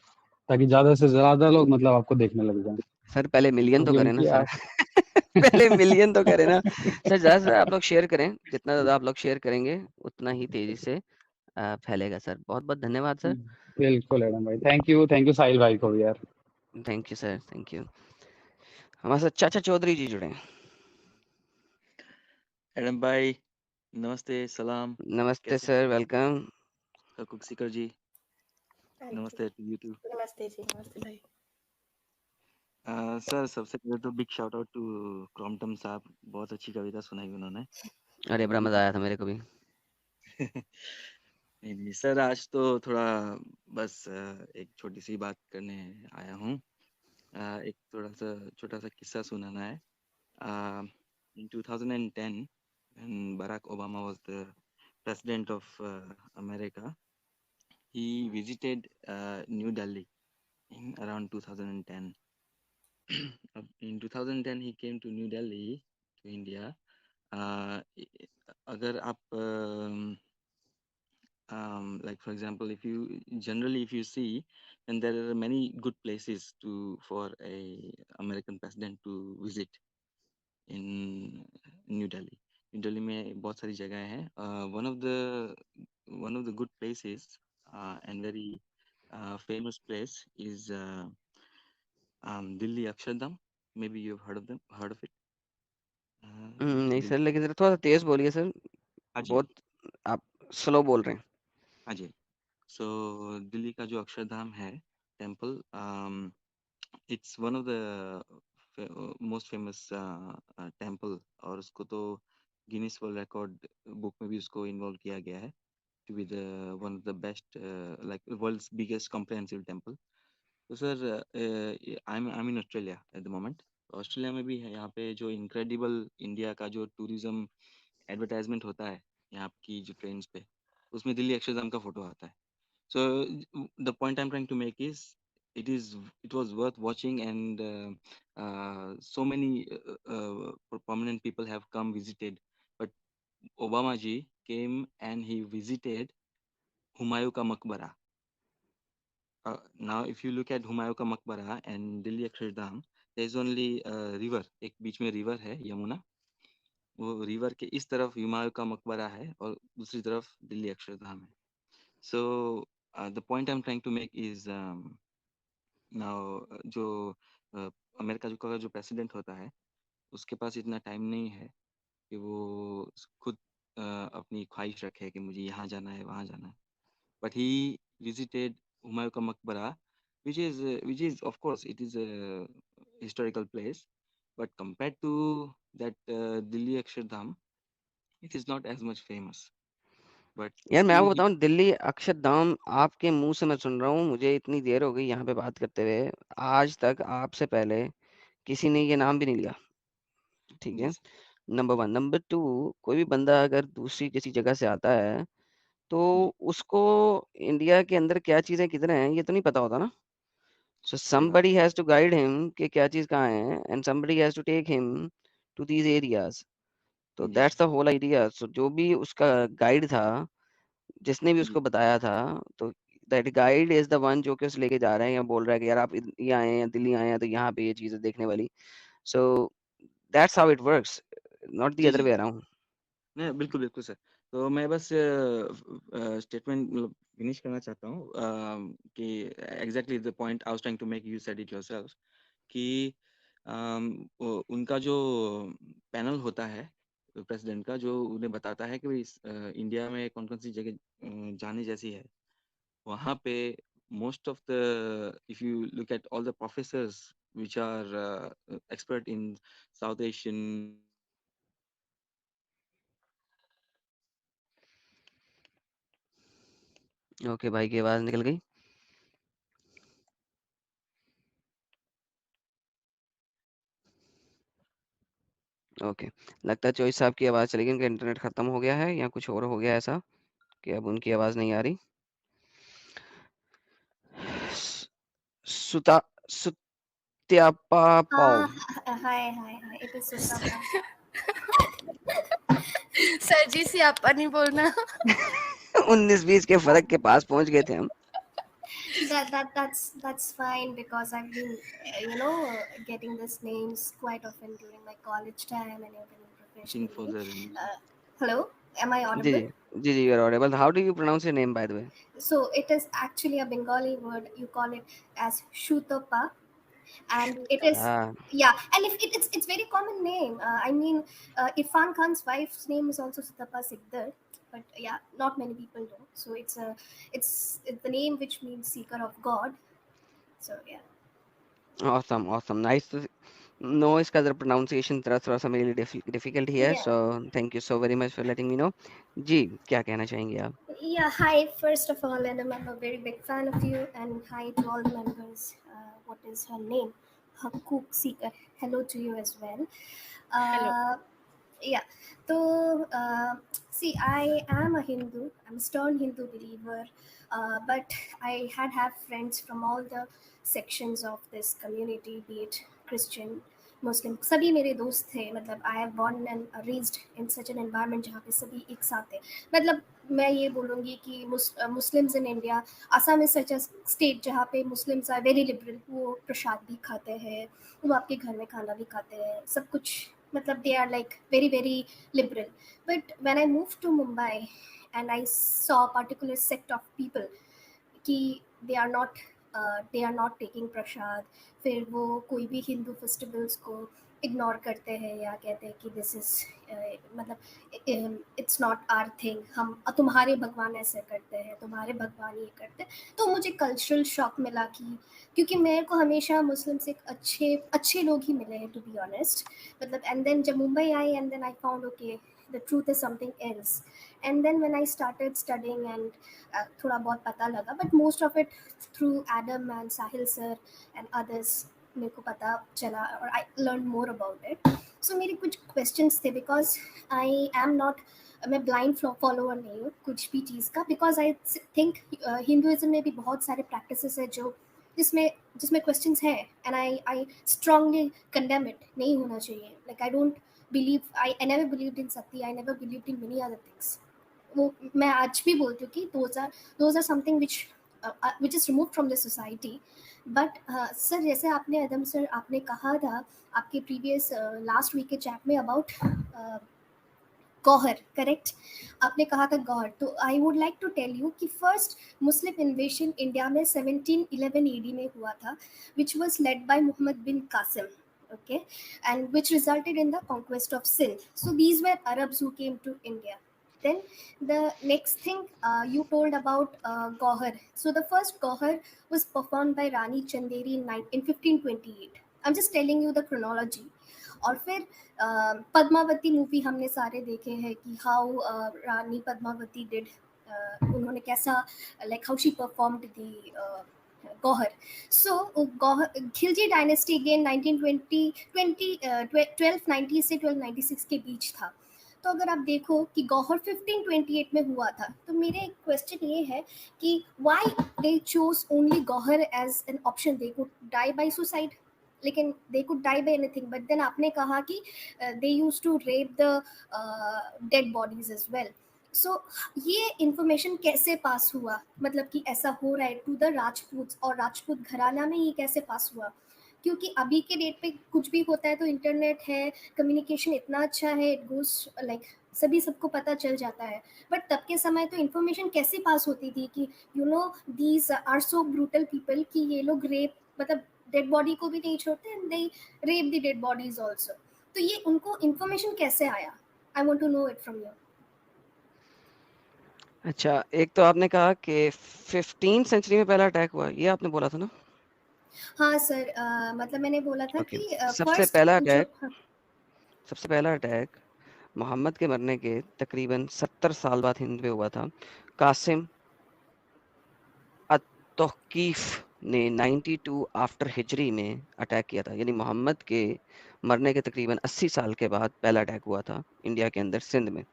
ताकि ज्यादा से ज्यादा लोग मतलब आपको देखने लग जाएं। सर पहले मिलियन तो क्योंकि करें ना उनकी सर। आप पहले मिलियन तो करें ना। सर ज़्यादा से ज़्यादा आप लोग शेयर करें, जितना ज़्यादा आप लोग शेयर करेंगे उतना ही तेज़ी से फैलेगा सर। बहुत-बहुत धन्यवाद सर। बिल्कुल एडम भाई, थैंक यू साहिल भाई को भी यार। Thank you sir, thank you. हमारे साथ चाचा चौधरी जी जुड़े हैं। एडम भाई नमस्ते, सलाम, नमस्ते कैसे सर, हैं? वेलकम। हकूक सिकर जी, हाँ जी, नमस्ते टू यू टू। नमस्ते जी, नमस्ते भाई। सर सबसे पहले तो big shout out to Crompton साहब, बहुत अच्छी कविता सुनाई उन्होंने। अरे बड़ा मजा आया था मेरे को भी। नहीं सर, आज तो थोड़ा बस एक छोटी सी बात करने आया हूँ। एक थोड़ा सा छोटा सा किस्सा सुनाना है। In 2010 when Barack Obama was the president of America, he visited New Delhi in around 2010. In 2010 he came to New Delhi to India. अगर आप like for example, if you generally if you see, then there are many good places to for a American president to visit in New Delhi. New Delhi में बहुत सारी जगह हैं. One of the good places and very famous place is Delhi Akshardham. Maybe you've heard of it. नहीं Delhi sir, लेकिन जरा थोड़ा सा तेज बोलिए सर, हाँ जी, बहुत आप स्लो बोल रहे हैं। हाँ जी। सो दिल्ली का जो अक्षरधाम है temple, it's one of the most famous temple, और उसको तो गिनीज वर्ल्ड रिकॉर्ड बुक में भी उसको इन्वॉल्व किया गया है to be the one of the best like world's biggest comprehensive temple. तो sir I am in Australia at the moment. Australia में भी है यहाँ पे जो इनक्रेडिबल इंडिया का जो टूरिज्म एडवर्टाइजमेंट होता है यहाँ की जो ट्रेन्स पे, उसमें दिल्ली अक्षरधाम का फोटो आता है। So the point I'm trying to make is it was worth watching, and so many prominent people have come visited, but Obama ji came and he visited Humayun ka Maqbara. Now if you look at Humayun ka Maqbara and Delhi Akshardham, there is only a river, एक बीच में river है यमुना, वो river के इस तरफ हुमायूं का मकबरा है और दूसरी तरफ दिल्ली अक्षरधाम है। So the point I'm trying to make is now जो अमेरिका का जो प्रेसिडेंट होता है उसके पास इतना टाइम नहीं है कि वो खुद अपनी ख्वाहिश रखे कि मुझे यहाँ जाना है वहाँ जाना है, बट ही विजिटेड हुमायूं का मकबरा, which is of course it is a historical place, but compared to that Delhi Akshardham, it is not as much famous, but यार मैं still आपको he बताऊं, दिल्ली अक्षरधाम आपके मुंह से मैं सुन रहा हूँ, मुझे इतनी देर हो गई यहाँ पे बात करते हुए, आज तक आपसे पहले किसी ने ये नाम भी नहीं लिया। ठीक है, yes नंबर 1। नंबर 2, कोई भी बंदा अगर दूसरी किसी जगह से आता है तो जी उसको इंडिया के अंदर क्या चीजें किधर हैं ये तो नहीं पता होता ना। सो सही बात somebody has to guide him कि क्या चीज कहाँ है, and somebody has to take him to these areas. तो जी that's the whole idea. So जो भी उसका गाइड था, जिसने भी जी उसको बताया था, तो that guide is the one जो कि उसे लेके जा रहा है या बोल रहा है कि यार आप ये आए हैं, दिल्ली आए हैं तो यहाँ पे ये चीजें देखने वाली। So that's how it works, not the जी अदर जी वे अराउंड। नहीं बिल्कुल बिल्कुल सर। तो मैं बस स्टेटमेंट मतलब फिनिश करना चाहता हूँ कि exactly the point I was trying to make, you said it yourself कि उनका जो पैनल होता है प्रेसिडेंट का, जो उन्हें बताता है कि भाई इंडिया में कौन कौन सी जगह जाने जैसी है, वहाँ पे most of the if you look at all the professors which are expert in South Asian okay भाई की आवाज निकल गई। ओके, लगता है चोइस साहब की आवाज चली गई, उनका इंटरनेट खत्म हो गया है या कुछ और हो गया ऐसा कि अब उनकी आवाज नहीं आ रही। सुता सुत्यापा पाओ। Hi. It is Sutapa. Sir जी से आपा नहीं बोलना। 19-20 के फर्क के पास पहुंच गए थे हम। That's fine because I've been, getting these names quite often during my college time and even Think professionally. further and Hello, Am I ji audible? Ji ji, you are audible. How do you pronounce your name, by the way? So it is actually a Bengali word. You call it as Shutapa, and it is Ah, and if it's very common name. I mean, Irfan Khan's wife's name is also Sutapa Sikdar, but yeah, not many people know. So it's the name which means seeker of God. So yeah. awesome, awesome. Nice to know इसका जरा pronunciation थोड़ा सा मेरे लिए difficult ही है, Yeah. so thank you so very much for letting me know. जी, क्या कहना चाहेंगे आप? Yeah, hi. First of all, and I'm a very big fan of you. And hi to all the members. What is her name? Hakuk Seeker. Hello to you as well. Hello. Yeah. So, see, I am a Hindu. I'm a stern Hindu believer. But I have friends from all the sections of this community, be it Christian, मुस्लिम सभी मेरे दोस्त थे मतलब I have born and raised in such an environment जहाँ पे सभी एक साथ थे मतलब मैं ये बोलूँगी कि Muslims in India Assam is such a state जहाँ पे मुस्लिम्स आर वेरी लिबरल वो प्रसाद भी खाते हैं वो आपके घर में खाना भी खाते हैं सब कुछ मतलब they are like very very liberal but when I move to Mumbai and I saw particular sect of people कि they are not taking prasad फिर वो कोई भी हिंदू फेस्टिवल्स को इग्नोर करते हैं या कहते हैं कि दिस इज़ मतलब इट्स नॉट आर थिंग हम तुम्हारे भगवान ऐसे करते हैं तुम्हारे भगवान ये करते हैं तो मुझे कल्चरल शॉक मिला कि क्योंकि मेरे को हमेशा मुस्लिम से अच्छे अच्छे लोग ही मिले हैं टू बी ऑनेस्ट मतलब एंड देन जब मुंबई आई and then I found okay the truth is something else and then when I started studying and थोड़ा बहुत पता लगा but most of it through Adam and Sahil sir and others मेरे को पता चला और I learned more about it so मेरे कुछ questions थे because I am not मैं ब्लाइंड फॉलोअर नहीं हूँ कुछ भी चीज़ का बिकॉज आई थिंक हिंदुज़म में भी बहुत सारे प्रैक्टिसेस है जो जिसमें क्वेश्चंस है and I strongly condemn it नहीं होना चाहिए like I don't believe I never believed in sati I never believed in many other things वो मैं आज भी बोलती हूँ कि those are something which is removed from the society but sir जैसे आपने अदम सर आपने कहा था आपके प्रीवियस लास्ट वीक के चैट में अबाउट गौहर करेक्ट आपने कहा था गौहर तो I would like to tell you कि फर्स्ट मुस्लिम इन्वेशन इंडिया में 1711 AD में हुआ था which was led by Mohammad bin Qasim okay and which resulted in the conquest of Sindh so these were Arabs who came to India then the next thing you told about Gohar so the first Gohar was performed by Rani Chanderi in 1528 I'm just telling you the chronology और फिर Padmavati movie हमने सारे देखे हैं कि how Rani Padmavati did उन्होंने कैसा like how she performed the Gauhar so Khilji dynasty again 1290 से 1296 के बीच था तो अगर आप देखो कि गौहर 1528 में हुआ था तो मेरे एक क्वेश्चन ये है कि why they chose only gauhar as an option they could die by suicide लेकिन they could die by anything but then आपने कहा कि they used to rape the dead bodies as well so ये इंफॉर्मेशन कैसे पास हुआ मतलब कि ऐसा हो रहा है टू द राजपूत और राजपूत घराना में ये कैसे पास हुआ क्योंकि अभी के डेट पे कुछ भी होता है तो इंटरनेट है कम्युनिकेशन इतना अच्छा है इट गोज लाइक सभी सबको पता चल जाता है बट तब के समय तो इन्फॉर्मेशन कैसे पास होती थी कि you know these are so brutal people कि ये लोग रेप मतलब डेड बॉडी को भी नहीं छोड़ते and they rape the dead bodies also तो ये उनको इन्फॉर्मेशन कैसे आया I want to know it from you अच्छा, एक तो आपने कहा कि 15 सेंचुरी में पहला अटैक हुआ, ये आपने बोला था ना? हाँ सर मतलब मैंने बोला था ओके, कि सबसे फर्स्ट पहला जो अटैक मोहम्मद के मरने के तकरीबन 70 साल बाद हिंद पे हुआ था। कासिम अत-तौकीफ ने 92 आफ्टर हिजरी में अटैक किया था, यानी मोहम्मद के मरने के तकरीबन 80 साल के बाद पहला अटैक हुआ था इंडिया के अंदर सिंध में।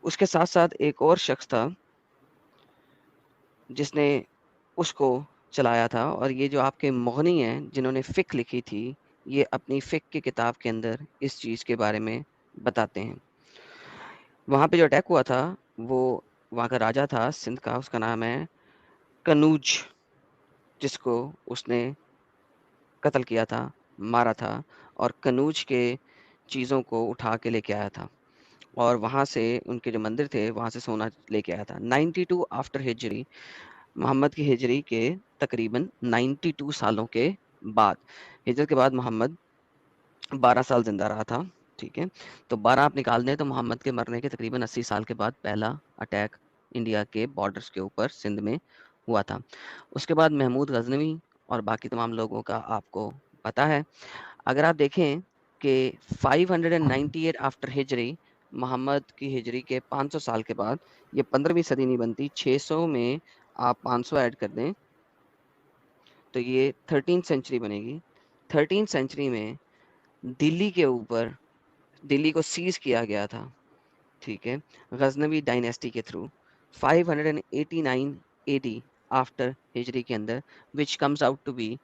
उसके साथ-साथ एक और शख्स था जिसने उसको चलाया था और ये जो आपके मुग़नी हैं जिन्होंने फ़िक़्ह लिखी थी, ये अपनी फ़िक़्ह की किताब के अंदर इस चीज़ के बारे में बताते हैं। वहाँ पे जो अटैक हुआ था वो वहाँ का राजा था सिंध का, उसका नाम है कनूज, जिसको उसने कत्ल किया था, मारा था और कनूज के चीज़ों को उठा के लेके आया था और वहाँ से उनके जो मंदिर थे वहाँ से सोना लेके आया था। 92 आफ्टर हिजरी, मोहम्मद की हिजरी के तकरीबन 92 सालों के बाद, हिजरत के बाद मोहम्मद 12 साल जिंदा रहा था, ठीक है। तो 12 आप निकाल दें तो मोहम्मद के मरने के तकरीबन 80 साल के बाद पहला अटैक इंडिया के बॉर्डर्स के ऊपर सिंध में हुआ था। उसके बाद महमूद गजनवी और बाकी तमाम लोगों का आपको पता है। अगर आप देखें कि 598 आफ्टर हिजरी, मोहम्मद की हिजरी के 500 साल के बाद, ये 15वीं सदी नहीं बनती, 600 में आप 500 ऐड कर दें तो ये 13th सेंचुरी बनेगी। 13th सेंचुरी में दिल्ली के ऊपर, दिल्ली को सीज किया गया था, ठीक है, गजनवी डायनेस्टी के थ्रू 589 एडी आफ्टर हिजरी के अंदर, which comes out to be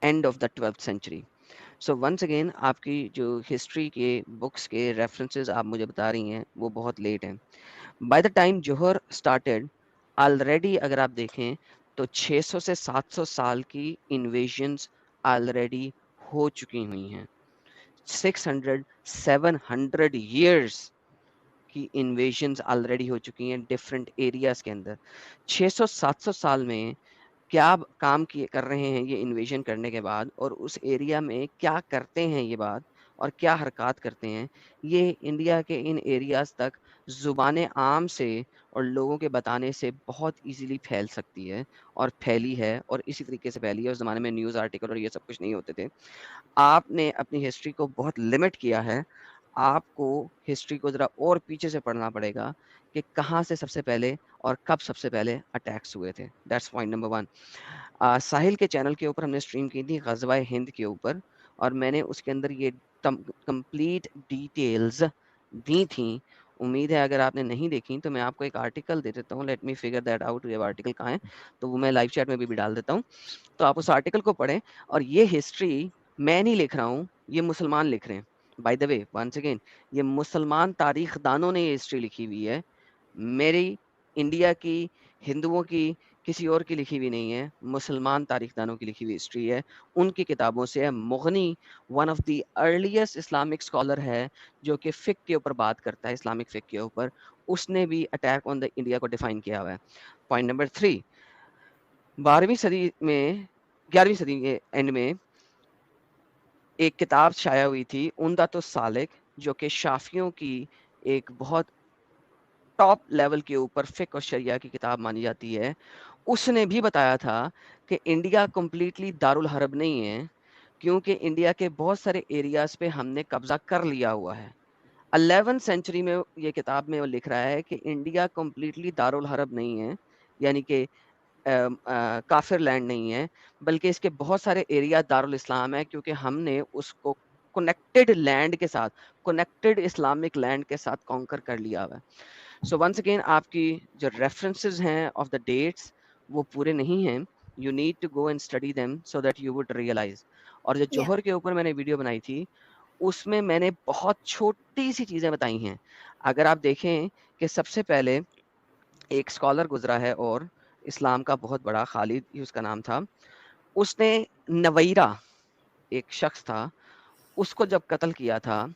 end of the 12th century. So once again आपकी जो हिस्ट्री के बुक्स के रेफरेंसेस आप मुझे बता रही हैं वो बहुत लेट हैं। By the time Johar started, already अगर आप देखें तो 600 से 700 साल की इन्वेजन्स ऑलरेडी हो चुकी हुई हैं। 600-700 years की इन्वेजन्स ऑलरेडी हो चुकी हैं डिफरेंट एरियाज के अंदर। 600-700 साल में क्या काम किए कर रहे हैं ये इन्वेजन करने के बाद, और उस एरिया में क्या करते हैं ये बात, और क्या हरकत करते हैं, ये इंडिया के इन एरियाज तक ज़ुबान आम से और लोगों के बताने से बहुत इजीली फैल सकती है, और फैली है, और इसी तरीके से फैली है। उस ज़माने में न्यूज़ आर्टिकल और ये सब कुछ नहीं होते थे। आपने अपनी हिस्ट्री को बहुत लिमिट किया है। आपको हिस्ट्री को ज़रा और पीछे से पढ़ना पड़ेगा कि कहाँ से सबसे पहले और कब सबसे पहले अटैक्स हुए थे। That's point number 1। साहिल के चैनल के ऊपर हमने स्ट्रीम की थी ग़ज़वा-ए हिंद के ऊपर, और मैंने उसके अंदर ये कंप्लीट डिटेल्स दी थी। उम्मीद है अगर आपने नहीं देखी तो मैं आपको एक आर्टिकल दे देता हूँ। Let me figure that out, ये आर्टिकल कहाँ है, तो वो मैं लाइव चैट में भी डाल देता हूँ, तो आप उस आर्टिकल को पढ़ें। और ये हिस्ट्री मैं नहीं लिख रहा हूँ, ये मुसलमान लिख रहे हैं। By the way, once again, ये मुसलमान तारीखदानों ने ये हिस्ट्री लिखी हुई है। मेरी, इंडिया की, हिंदुओं की, किसी और की लिखी हुई नहीं है, मुसलमान तारीखदानों की लिखी हुई हिस्ट्री है। उनकी किताबों से है। मुगनी one of the earliest Islamic scholar है जो कि फ़िक़्ह के ऊपर बात करता है, इस्लामिक फ़िक़्ह के ऊपर। उसने भी अटैक ऑन द इंडिया को डिफाइन किया हुआ है। पॉइंट नंबर 3, 12वीं सदी में, 11वीं सदी के एंड में एक किताब शाया हुई थी, उम्दतुस सालिक, जो कि शाफियों की एक बहुत टॉप लेवल के ऊपर फ़िक़्ह और शरिया की किताब मानी जाती है। उसने भी बताया था कि इंडिया कंप्लीटली दारुल हर्ब नहीं है, क्योंकि इंडिया के बहुत सारे एरियाज़ पे हमने कब्ज़ा कर लिया हुआ है। 11th सेंचुरी में ये किताब में वो लिख रहा है कि इंडिया कंप्लीटली दारुल हर्ब नहीं है, यानी कि काफिर लैंड नहीं है, बल्कि इसके बहुत सारे एरिया दारुल इस्लाम है, क्योंकि हमने उसको कनेक्टेड लैंड के साथ, कनेक्टेड इस्लामिक लैंड के साथ कॉन्कर कर लिया हुआ है। सो वंस अगेन आपकी जो रेफरेंसेस हैं ऑफ द डेट्स वो पूरे नहीं हैं। You need to go and study them so that you would realise. और जो Yeah. जोहर के ऊपर मैंने वीडियो बनाई थी उसमें मैंने बहुत छोटी सी चीज़ें बताई हैं। अगर आप देखें कि सबसे पहले एक स्कॉलर गुजरा है, और इस्लाम का बहुत बड़ा, खालिद ही उसका नाम था, उसने नवैरा, एक शख्स था, उसको जब कत्ल किया था,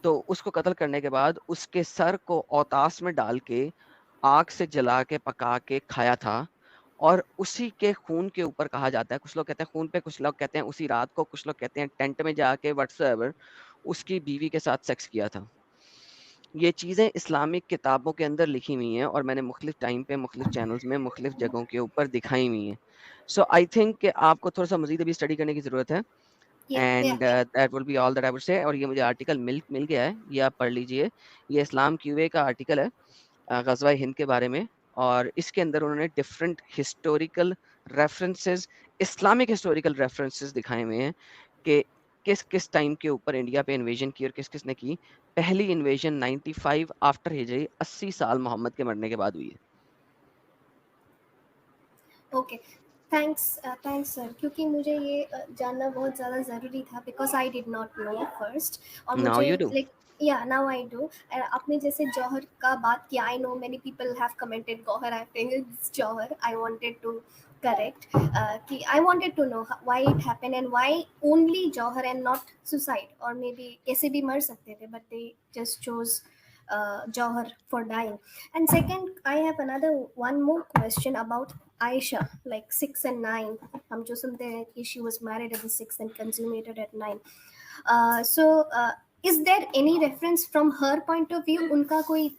तो उसको कत्ल करने के बाद उसके सर को औतास में डाल के आग से जला के पका के खाया था, और उसी के खून के ऊपर कहा जाता है, कुछ लोग कहते हैं खून पे, कुछ लोग कहते हैं उसी रात को, कुछ लोग कहते हैं टेंट में जाके व्हाट्सएवर उसकी बीवी के साथ सेक्स किया था। ये चीज़ें इस्लामिक किताबों के अंदर लिखी हुई हैं, और मैंने मुख्तलिफ टाइम पे मुख्तलिफ चैनल्स में मुख्तलिफ जगहों के ऊपर दिखाई हुई हैं। सो आई थिंक कि आपको थोड़ा सा मजीद अभी स्टडी करने की ज़रूरत है, Yeah. And that will be all that I would say. और ये मुझे आर्टिकल मिल गया है, ये आप पढ़ लीजिए। ये इस्लाम क्यूए का आर्टिकल है ग़ज़वा हिंद के बारे में, और इसके अंदर उन्होंने different historical references, Islamic historical references दिखाए हुए हैं कि किस किस टाइम के ऊपर इंडिया पे इन्वेजन की और किस किस ने की। पहली इन्वेजन 95 आफ्टर हिजरी, 80 साल मोहम्मद के मरने के बाद हुई है। ओके, थैंक्स सर, क्योंकि मुझे ये जानना बहुत ज़्यादा ज़रूरी था, because I did not know first. और नाउ मुझे यू डू। लाइक, या नाउ आई डू। आपने जैसे जौहर का बात किया, I know many people have commented gauhar, I think it's jauhar. I wanted to correct कि I wanted to know why it happened and why only jauhar and not suicide, और may be कैसे भी मर सकते थे, but they just chose Jawhar for dying. And second, I have one more question about Aisha, like 6 and 9. हम जो सुनते हैं कि she was married at the 6 and consummated at 9. Is there any reference from her point of view? उनका कोई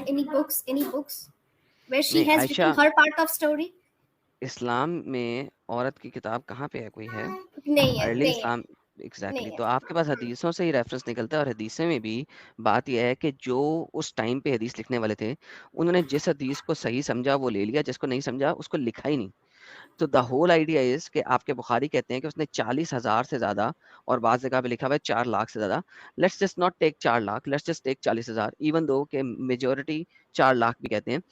any books where she नहीं, has Ayesha written her part of story? इस्लाम में औरत की किताब कहाँ पे है? कोई है? नहीं है, अर्ली नहीं है, इस्लाम एग्जैक्टली नहीं है. तो आपके पास हदीसों से ही रेफरेंस निकलता है और हदीसों में भी बात यह है कि जो उस टाइम पे हदीस लिखने वाले थे उन्होंने जिस हदीस को सही समझा वो ले लिया, जिसको नहीं समझा उसको लिखा ही नहीं। तो द होल आइडिया इज कि आपके बुखारी कहते हैं कि उसने 40,000 से ज्यादा और बाज़ जगह पे लिखा हुआ है 4 लाख से ज्यादा। Let's just not take 4 lakh, let's just take 40,000, even दो के मेजोरिटी 4 लाख भी कहते हैं।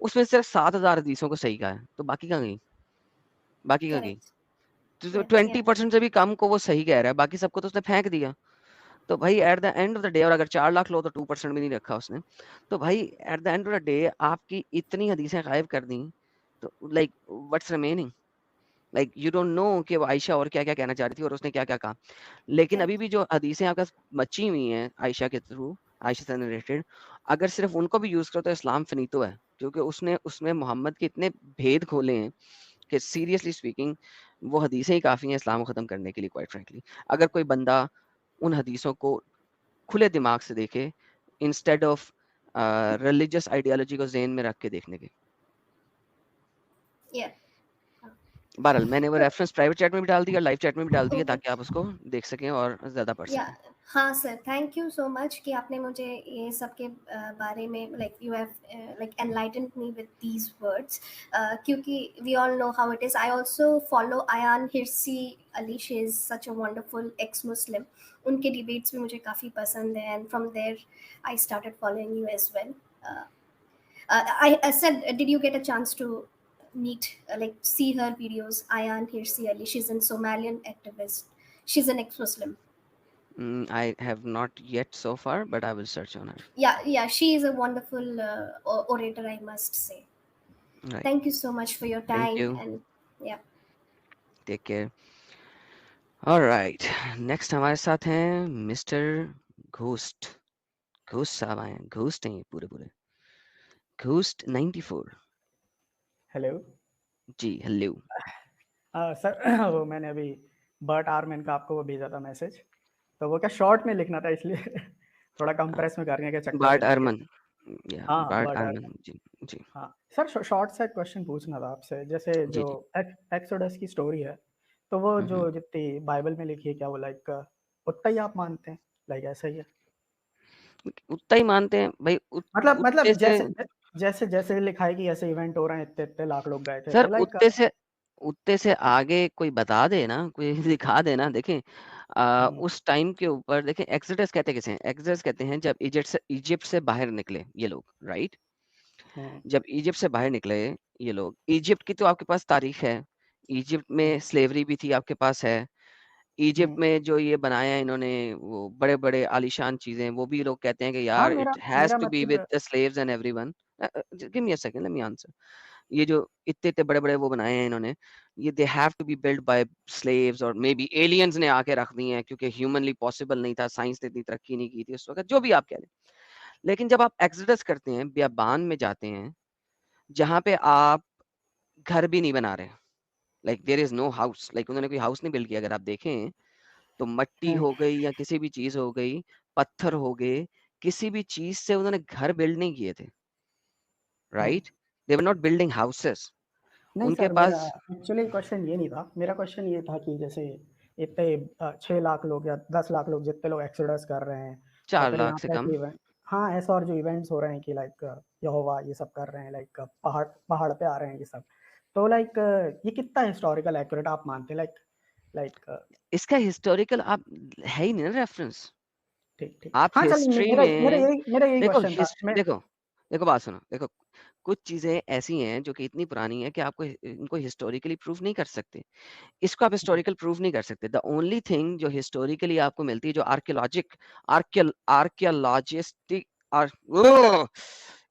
उसमें सिर्फ 7,000 हदीसों को सही कहा है, तो बाकी कहाँ गई? बाकी कहाँ गई? Correct. तो Yeah, 20% से भी कम को वो सही कह रहा है, बाकी सबको तो उसने फेंक दिया। तो भाई eight the end of the day, और अगर 4 लाख लो तो 2% भी नहीं रखा उसने। तो भाई eight the end of the day आपकी इतनी हदीसें गायब कर दी, तो like what's remaining? Like you don't know कि वो आयशा और क्या-क्या कहना चाह रही थी और उसने क्या-क्या कहा। लेकिन correct. अभी भी जो हदीसें आपके पास बची हुई हैं आयशा के थ्रू, आयशा से रिलेटेड, अगर सिर्फ उनको भी यूज़ करो तो इस्लाम फिनीतो है, क्योंकि उसने उसमें मोहम्मद के इतने भेद खोले हैं कि सीरियसली स्पीकिंग वो हदीसें ही काफ़ी हैं इस्लाम को ख़त्म करने के लिए, क्वाइट फ्रैंकली। अगर कोई बंदा उन हदीसों को खुले दिमाग से देखे इंस्टेड ऑफ रिलीजियस आइडियोलॉजी को ज़हन में रख के देखने के। Yeah. बहरहाल मैंने वो रेफरेंस प्राइवेट चैट में भी डाल दिया, लाइव चैट में भी डाल दिया, Okay. ताकि आप उसको देख सकें और ज़्यादा पढ़ या सकें। हाँ sir, thank you so much कि आपने मुझे ये सब के बारे में like you have like enlightened me with these words, क्योंकि we all know how it is. I also follow Ayaan Hirsi Ali. She is such a wonderful ex Muslim. उनके डिबेट्स भी मुझे काफ़ी पसंद है, and from there I started following you as well. I said, did you get a chance to meet, like, see her videos? Ayan Hirsi Ali, she's a Somalian activist. She's an ex-Muslim. I have not yet so far, but I will search on her. Yeah, she is a wonderful orator, I must say. Right. Thank you so much for your Thank time. you. And yeah, Take care. All right. Next हमारे साथ हैं mister ghost. Ghost साहब आए हैं. Ghost हैं ये पूरे. Ghost 94. Hello जी, हेलो. सर वो मैंने अभी बर्ट आर्मन का आपको वो भेजा था मैसेज, तो वो क्या शॉर्ट में लिखना था, इसलिए थोड़ा कंप्रेस में करने के चक्कर बार्ट में अरमन. या हाँ बार्ट बर्ट अरमन. आर्मन. जी. हाँ सर, शॉर्ट सा क्वेश्चन पूछना था आपसे. जैसे जी, जो एक्सोडस की स्टोरी है, तो वो जो हम्म. जितनी बाइबल में लिखी है, क्या वो लाइक उतना ही आप मानते हैं, लाइक ऐसा ही है? उतना ही मानते हैं भाई. मतलब उतने से जैसे जैसे लिखा है कि ऐसे इवेंट हो रहे हैं, इतने लाख लोग गए थे, सर तो लाइक उतने से आगे कोई बता दे ना, कोई दिखा दे ना. देखें उस टाइम के ऊपर देखें, एक्सोडस कहते किसे हैं? एक्सोडस कहते हैं जब इजिप्ट से बाहर निकले ये लोग, राइट? जब इजिप्ट से बाहर निकले ये लोग, इजिप्ट की तो आपके पास तारीख है. इजिप्ट में स्लेवरी भी थी, आपके पास है. इजिप्ट में जो ये बनाया है इन्होंने, वो बड़े बड़े आलीशान चीजें, वो भी लोग कहते हैं कि हाँ, यार मेरा इट हैज मेरा टू बी विद मतलब the slaves and everyone. Give me a second, let me answer. ये जो इतने इतने बड़े बड़े वो बनाए हैं इन्होंने, ये they have to be build by slaves, और मे बी एलियंस ने आके रख दी हैं, क्योंकि ह्यूमनली पॉसिबल नहीं था, साइंस ने इतनी तरक्की नहीं की थी उस वक्त, जो भी आप कह लें. लेकिन जब आप एक्सोडस करते हैं, बियाबान में जाते हैं, जहाँ पे आप घर भी नहीं बना रहे, like there is no house, like उन्होंने कोई हाउस नहीं बिल्ड किया. अगर आप देखें तो मट्टी हो गई या किसी भी चीज हो गई, पत्थर हो गए, किसी भी चीज से उन्होंने घर बिल्ड नहीं किए थे, right? They were not building houses. नहीं उनके सर, मेरा पास एक्चुअली क्वेश्चन ये नहीं था. मेरा क्वेश्चन ये था कि जैसे इतने 6 लाख लोग या 10 लाख लोग जितने लोग एक्सोडस कर रहे हैं, या 4 फिर लाख यहाँ से पे कम. ऐसे इवेंट, हाँ ऐसा, और जो इवेंट्स हो रहे हैं कि लाइक यहोवा ये सब कर रहे हैं, लाइक पहाड़ पे आ रहे हैं ये सब, तो लाइक ये कितना हिस्टोरिकल एक्यूरेट आप मानते हैं? लाइक इसका हिस्टोरिकल आप है ही नहीं ना रेफरेंस. ठीक ठीक, आप हाँ चलिए, हिस्ट्री में मेरा यही देखो, क्वेश्चन था. मैं देखो बात सुनो. देखो, कुछ चीजें ऐसी हैं जो कि इतनी पुरानी है कि आपको इनको हिस्टोरिकली प्रूफ नहीं कर सकते. इसको आप हिस्टोरिकल प्रूफ नहीं कर सकते. द ओनली थिंग जो हिस्टोरिकली आपको मिलती है, जो आर्कियोलॉजिस्टिक और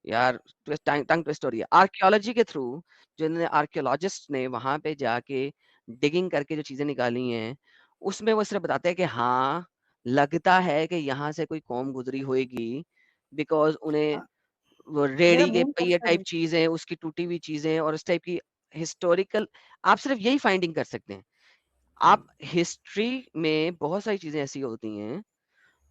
यार टंग ट्विस्ट हो रही है, आर्कियोलॉजी के थ्रू, जो इन्होंने आर्कियोलॉजिस्ट ने वहां पे जाके डिगिंग करके जो चीजें निकाली हैं, उसमें वो सिर्फ बताते हैं कि हाँ लगता है कि यहाँ से कोई कौम गुजरी होएगी बिकॉज उन्हें हाँ, वो मेरा रेड़ी के मेन पहिए टाइप क्वेश्चन चीजें, उसकी टूटी हुई चीजें और उस टाइप की हिस्टोरिकल, आप सिर्फ यही फाइंडिंग कर सकते हैं। आप हिस्ट्री में बहुत सारी चीजें ऐसी होती हैं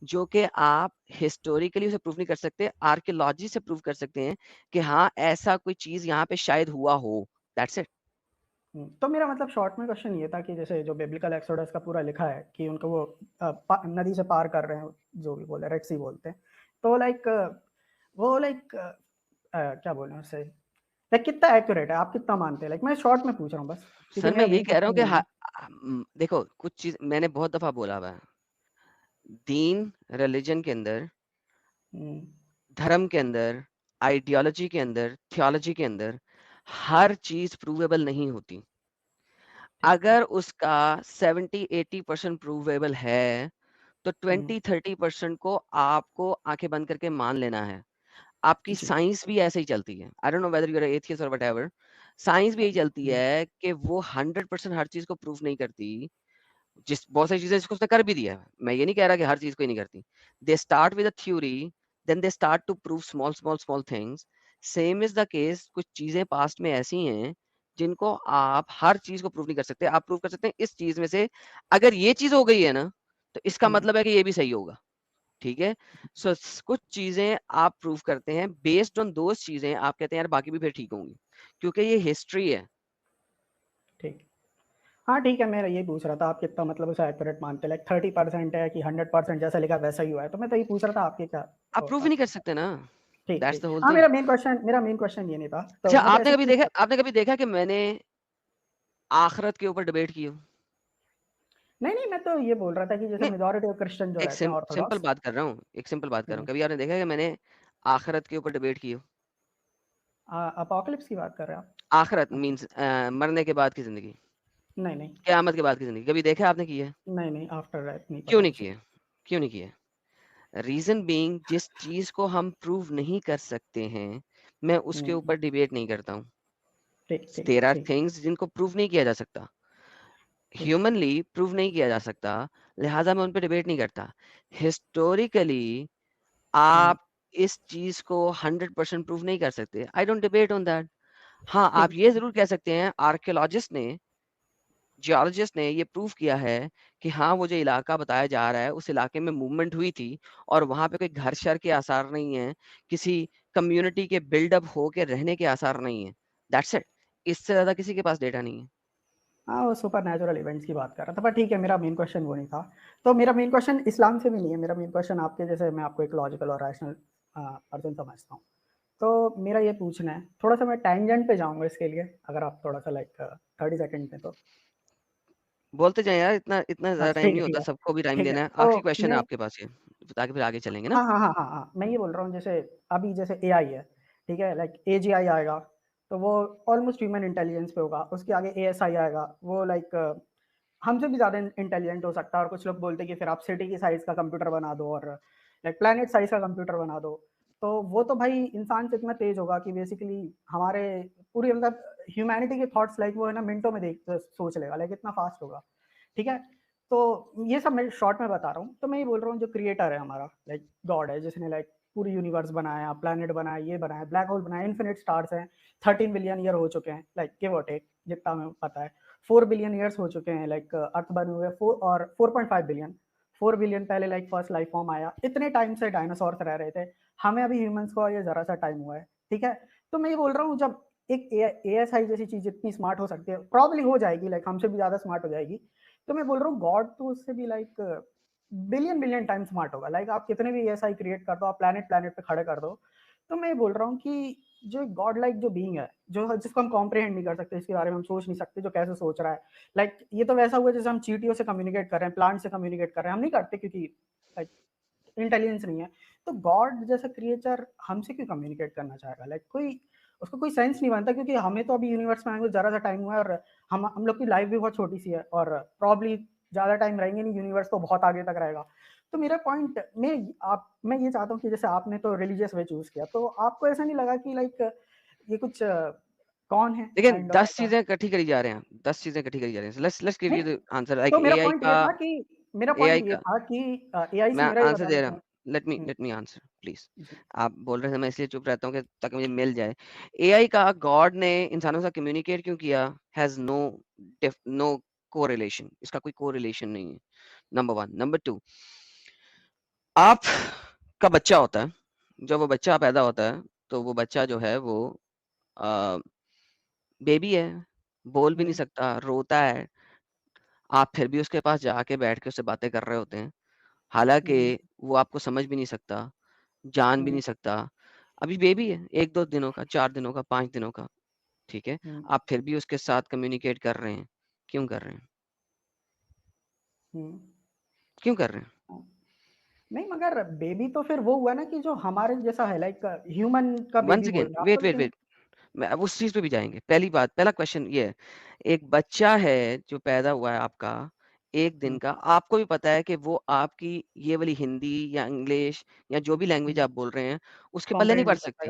जो कि आप हिस्टोरिकली उसे प्रूव नहीं कर सकते, आर्कियोलॉजी से प्रूव कर सकते हैं कि हाँ ऐसा कोई चीज यहाँ पे शायद हुआ हो, दैट्स इट। तो मेरा मतलब शॉर्ट में क्वेश्चन ये था कि जैसे जो बिब्लिकल एक्सोडस का पूरा लिखा है कि उनको वो नदी से पार कर रहे हैं, जो भी बोले रेड सी बोलते हैं, तो लाइक वो लाइक क्या बोले उससे, लाइक कितना एक्यूरेट है, आप कितना मानते हैं? लाइक मैं शॉर्ट में पूछ रहा हूँ बस, क्योंकि सर मैं मेरा यही मेन कह रहा हूँ क्वेश्चन कि ये है। देखो कुछ चीज मैंने बहुत दफा बोला हुआ है, दीन रिलीजन के अंदर, हम्म, धर्म के अंदर, आइडियोलॉजी के अंदर, थियोलॉजी के अंदर हर चीज प्रूवेबल नहीं होती। ठीक अगर उसका 70-80% प्रूवेबल है तो 20-30% को आपको आंखें बंद करके मान लेना है। आपकी जी साइंस भी ऐसे ही चलती है। I don't know whether you are atheist और व्हाटएवर, साइंस भी यही चलती है कि वो 100% हर चीज को प्रूव नहीं करती। जिस बहुत सारी चीजें जिसको उसने कर भी दिया है, मैं ये नहीं कह रहा कि हर चीज को ही नहीं करती। They start with a theory, then they start to prove small small small things. Same is the case, कुछ चीजें पास्ट में ऐसी हैं जिनको आप हर चीज को प्रूव नहीं कर सकते। आप प्रूव कर सकते हैं इस चीज में से अगर ये चीज हो गई है ना, तो इसका मतलब है कि ये भी सही होगा, ठीक है। सो कुछ चीजें आप प्रूव करते हैं, बेस्ड ऑन दोस चीजें आप कहते हैं यार बाकी भी फिर ठीक होंगी, क्योंकि ये हिस्ट्री है। ठीक। हाँ ठीक है, मेरा ये पूछ रहा था आप कितना मतलब उसे एक्यूरेट मानते हैं, लाइक 30% है कि 100% जैसा लिखा वैसा ही हुआ है, तो मैं तो ये पूछ रहा था आपके क्या आप प्रूव ही नहीं कर सकते ना, ठीक दैट्स ठीक। द होल हाँ थिंग। मेरा मेन क्वेश्चन ये नहीं था, तो अच्छा, मतलब ऐसे कोई आपने कभी देखा कि मैंने आखिरत के ऊपर डिबेट की हो? नहीं मैं तो ये बोल रहा था कि जैसे नहीं, मेजॉरिटी ऑफ क्रिश्चियन जो एक रहते हैं सिंपल ऑर्थोडॉक्स। बात कर रहा हूँ, एक सिंपल बात कर रहा हूँ, कभी आपने देखा कि मैंने आखिरत के ऊपर डिबेट की हो? अपोकलिप्स की बात कर रहे हैं आखिरत आप? मींस मरने के बाद की जिंदगी, नहीं नहीं क़यामत के बाद की जिंदगी, कभी देखा आपने की है? नहीं आफ्टर दैट नहीं क्यों पता नहीं मुझे। की है? क्यों नहीं की है? रीजन बीइंग, जिस चीज को हम प्रूव नहीं कर सकते हैं, मैं उसके ऊपर डिबेट नहीं करता हूँ। ठीक ठीक देयर आर ठीक थिंग्स जिनको प्रूव नहीं किया जा सकता, ठीक। ह्यूमनली प्रूव नहीं किया जा सकता, लिहाजा मैं उन पे डिबेट नहीं करता। हिस्टोरिकली आप इस चीज को 100% प्रूव नहीं कर सकते, I don't debate on that. हाँ, आप ठीक ये जरूर कह सकते हैं आर्कियोलॉजिस्ट ने, जियोलॉजिस्ट ने ये प्रूव किया है कि हाँ वो जो इलाका बताया जा रहा है उस इलाके में मूवमेंट हुई थी और वहां पे कोई घर शर के आसार नहीं है, किसी कम्युनिटी के बिल्डअप हो के रहने के आसार नहीं है, दैट्स इट। इससे ज्यादा किसी के पास डेटा नहीं है। हाँ वो सुपर नेचुरल इवेंट्स की बात कर रहा था, पर ठीक है मेरा मेन क्वेश्चन वो नहीं था। तो मेरा मेन क्वेश्चन इस्लाम से भी नहीं है, मेरा मेन क्वेश्चन आपके जैसे मैं आपको एक लॉजिकल और रैशनल पर्सन समझता हूँ। तो मेरा ये पूछना है, थोड़ा सा मैं टैंजेंट पे जाऊंगा इसके लिए, अगर आप थोड़ा सा लाइक 30 सेकंड में तो। बोलते जाए यार, इतना इतना हाँ ज्यादा टाइम ठीक है नहीं ठीक होता, है सबको भी टाइम ठीक है। देना है। तो आखिरी क्वेश्चन है मैं आपके पास ये, ताकि फिर आगे चलेंगे ना। हाँ मैं ये बोल रहा हूँ जैसे अभी जैसे एआई है, ठीक है, लाइक एजीआई आएगा तो वो ऑलमोस्ट ह्यूमन इंटेलिजेंस पे होगा, उसके आगे एएसआई आएगा, वो लाइक हमसे भी ज़्यादा इंटेलिजेंट हो सकता है, और कुछ लोग बोलते हैं कि फिर आप सिटी की साइज़ का कंप्यूटर बना दो और लाइक प्लैनेट साइज़ का कंप्यूटर बना दो। तो वो तो भाई इंसान से इतना तेज़ होगा कि बेसिकली हमारे पूरी मतलब ह्यूमैनिटी के थॉट्स लाइक वो है ना मिनटों में देख सोच लेगा, लाइक इतना फास्ट होगा, ठीक है। तो ये सब मैं शॉर्ट में बता रहा हूँ। तो मैं ये बोल रहा हूँ जो क्रिएटर है हमारा, लाइक गॉड है, जिसने लाइक पूरी यूनिवर्स बनाया, प्लैनेट बनाया, ये बनाया, ब्लैक होल बनाया, इन्फिनिट स्टार्स हैं, 13 बिलियन ईयर हो चुके हैं, लाइक गिव और टेक जितना हमें पता है। 4 बिलियन ईयर्स हो चुके हैं, लाइक अर्थ बने हुए 4 और 4.5 बिलियन, 4 बिलियन पहले लाइक फर्स्ट लाइफ फॉर्म आया, इतने टाइम से डायनासोर्स रह रहे थे, हमें अभी ह्यूमंस को ये जरा सा टाइम हुआ है, ठीक है। तो मैं ये बोल रहा हूँ जब एक एएसआई जैसी चीज इतनी स्मार्ट हो सकती है, प्रॉब्ली हो जाएगी, लाइक हमसे भी ज्यादा स्मार्ट हो जाएगी, तो मैं बोल रहा हूँ गॉड तो उससे भी like billion billion time smart होगा, लाइक आप कितने भी एएसआई क्रिएट कर दो, आप प्लैनेट प्लैनेट पे खड़े कर दो। तो मैं बोल रहा हूँ कि जो गॉड लाइक जो बीइंग है, जो जिसको हम कॉम्प्रिहेंड नहीं कर सकते, इसके बारे में हम सोच नहीं सकते, जो कैसे सोच रहा है, लाइक ये तो वैसा हुआ जैसे हम चींटियों से कम्युनिकेट कर रहे हैं, प्लांट से कम्युनिकेट कर रहे हैं, हम नहीं करते क्योंकि लाइक इंटेलिजेंस नहीं है। तो गॉड जैसा क्रिएचर हमसे क्यों कम्युनिकेट करना चाहेगा, लाइक कोई उसको कोई सेंस नहीं बनता, क्योंकि हमें तो अभी यूनिवर्स में आने को जरा सा टाइम हुआ है, और हम लोग की लाइफ भी बहुत छोटी सी है, और प्रॉब्ली ज़्यादा टाइम रहेंगे नहीं, यूनिवर्स तो बहुत आगे तक रहेगा। तो मेरा पॉइंट मैं ये चाहता हूँ कि जैसे आपने तो रिलीजियस वे चूज किया, तो आपको ऐसा नहीं लगा कि लाइक ये कुछ कौन है लेकिन काइंड 10 ऑफ? चीजें इकट्ठी करी जा रहे हैं, 10 चीजें इकट्ठी करी जा रही हैं। लेट्स गिव यू नहीं, द आंसर, तो लाइक मेरा एआई पॉइंट ये का, था कि मेरा एआई पॉइंट ये का था कि एआई से मैं मेरा ये आंसर बताना दे रहा था। हूँ, लेट मी आंसर प्लीज। जी। आप बोल रहे थे मैं इसलिए चुप रहता हूँ कि ताकि मुझे मिल जाए। एआई का गॉड ने इंसानों से कम्युनिकेट क्यों किया? हैज नो कोरिलेशन, इसका कोई कोरिलेशन नहीं है, नंबर 1। नंबर 2, आप का बच्चा होता है, जब वो बच्चा पैदा होता है तो वो बच्चा जो है वो बेबी है, बोल भी नहीं सकता, रोता है, आप फिर भी उसके पास जाके बैठ के उससे बातें कर रहे होते हैं, हालांकि वो आपको समझ भी नहीं सकता, जान भी नहीं सकता, अभी बेबी है, 1-2 दिनों का, 4 दिनों का, 5 दिनों का, ठीक है, आप फिर भी उसके साथ कम्युनिकेट कर रहे हैं। क्यों कर रहे हैं? क्यों कर रहे हैं? नहीं, मगर बेबी तो फिर वो हुआ ना कि जो हमारे जैसा है, लाइक ह्यूमन का वंस बेबी बोल अगेन, रहे हैं आप, वेट तो वेट लेकिन वेट, मैं अब उस चीज पे भी जाएंगे। पहली बात, पहला क्वेश्चन ये है, एक बच्चा है जो पैदा हुआ है आपका 1 दिन का, आपको भी पता है कि वो आपकी ये वाली हिंदी या इंग्लिश या जो भी लैंग्वेज आप बोल रहे हैं उसके पल्ले नहीं कॉम्प्रिहेंड पड़ नहीं कर सकती,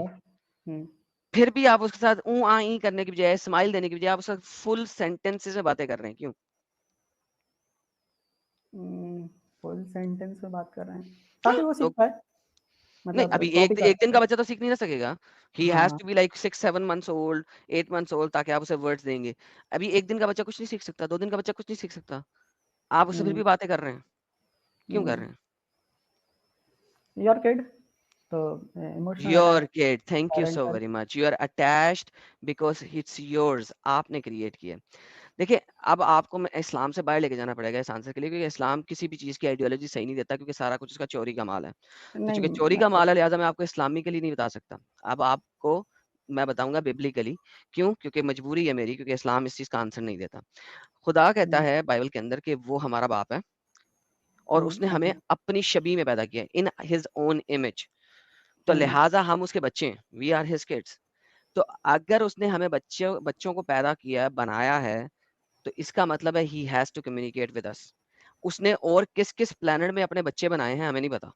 पाएगा। फिर भी आप उसके साथ ऊ आ ई करने की बजाय, स्माइल देने की बजाय आप उसके साथ फुल सेंटेंसेस में बातें कर रहे हैं। क्यों? फुल सेंटेंस में बात कर रहे हैं ताकि वो तो सीख पाए, नहीं, मतलब अभी कॉपी कर एक दिन पाए। का बच्चा तो सीख नहीं ना सकेगा। ही हाँ, हैज हाँ। To be like 6-7 months old, 8 months old, ताकि आप उसे वर्ड्स देंगे। अभी 1 दिन का बच्चा कुछ नहीं सीख सकता, 2 दिन का बच्चा कुछ नहीं सीख सकता, आप उससे फिर हुँ, भी बातें कर रहे हैं। क्यों कर हुँ। रहे हैं? योर किड, तो emotional your attachment, kid, thank you so parental. Very much, you are attached because it's yours, आपने क्रिएट किया। देखिए, अब आपको मैं इस्लाम से बाहर लेके जाना पड़ेगा इस आंसर के लिए, क्योंकि इस्लाम किसी भी चीज़ की आइडियोलॉजी सही नहीं देता, क्योंकि सारा कुछ उसका चोरी का माल है। तो नहीं, चूँकि चोरी मैं का तो माल है, लिहाज़ा मैं आपको इस्लामिकली नहीं बता सकता। अब आपको मैं बताऊँगा बिब्लिकली। क्यों? क्योंकि मजबूरी है मेरी, क्योंकि इस्लाम इस चीज़ का आंसर नहीं देता। खुदा कहता हुँ, है बाइबल के अंदर कि वो हमारा बाप है और उसने हुँ, हमें अपनी शबीह में पैदा किया है, इन हिज ओन इमेज। तो हुँ, लिहाज़ा हम उसके बच्चे हैं, वी आर हिज किड्स। तो अगर उसने हमें बच्चों बच्चों को पैदा किया है, बनाया है, तो इसका मतलब है he has to communicate with us. उसने और किस-किस प्लैनेट में अपने बच्चे बनाए हैं, हमें नहीं पता।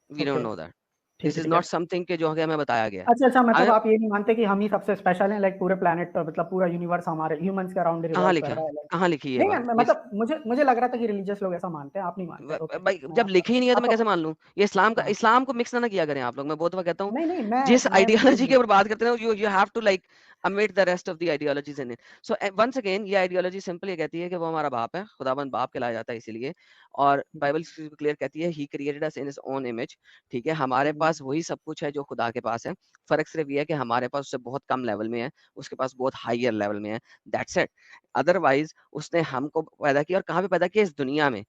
We don't okay, know that. ठीक दिस है, इज़ ठीक है। नॉट समथिंग कि जो कि हमें बताया गया है। अच्छा, अच्छा, मतलब हमें आप ये नहीं मानते कि हम ही सबसे स्पेशल हैं, लाइक पूरे प्लैनेट पर, मतलब पूरा यूनिवर्स हमारे ह्यूमन्स के अराउंड कहाँ रिवॉल्व कर लिखा है? रहा है, लाइक कहाँ लिखी है ये नहीं, बात? मैं ये मतलब मुझे लग रहा था कि रिलीजियस लोग ऐसा मानते हैं, आप नहीं मानते। ओके, भाई मैं जब लिखे ही नहीं है तो मैं आपका कैसे मान लूं? ये हाँ, इस्लाम को मिक्स ना किया करें आप लोग। मैं बहुत बार कहता हूँ, नहीं, नहीं, जिस मैं आइडियोलॉजी के बिल्कुल ऊपर बात करते हैं you you have to like admit the rest of the ideologies in it. So once again, ये आइडियोलॉजी सिंपल ये कहती है कि वो हमारा बाप है, खुदाबंद बाप कहलाया जाता है इसीलिए। और बाइबल क्लियर कहती है he created us in his own image. ठीक है, हमारे हुँ, पास वही सब कुछ है जो खुदा के पास है। फर्क सिर्फ ये है कि हमारे पास उससे बहुत कम लेवल में है, उसके पास बहुत हायर लेवल में है। That's it. अदरवाइज उसने हमको पैदा किया, और कहाँ पे पैदा किया? इस दुनिया में।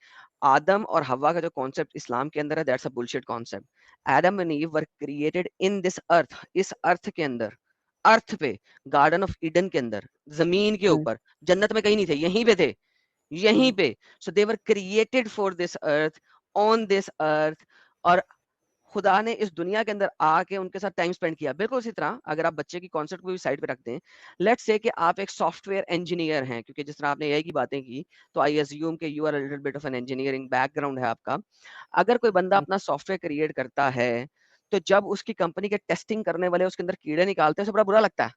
आदम और हवा का जो कॉन्सेप्ट इस्लाम के अंदर है, that's a bullshit concept. Adam and ewe were created in this earth, इस अर्थ के अंदर, अर्थ पे, गार्डन ऑफ ईडन के अंदर, जमीन के हुँ, ऊपर, जन्नत में कहीं नहीं थे, यहीं पे थे, यहीं हुँ, पे। So they were created for this earth, on this earth. और खुदा ने इस दुनिया के अंदर आके उनके साथ टाइम स्पेंड किया। बिल्कुल इसी तरह अगर आप बच्चे की कॉन्सेप्ट को भी साइड पे रख दें, लेट्स से कि आप एक सॉफ्टवेयर इंजीनियर हैं, क्योंकि जिस तरह आपने एआई की बातें की, तो आई अज्यूम कि you are a little bit of an engineering background है आपका। अगर कोई बंदा हुँ, अपना सॉफ्टवेयर क्रिएट करता है, तो जब उसकी कंपनी के टेस्टिंग करने वाले उसके अंदर कीड़े निकालते हैं, उसे बड़ा बुरा लगता है,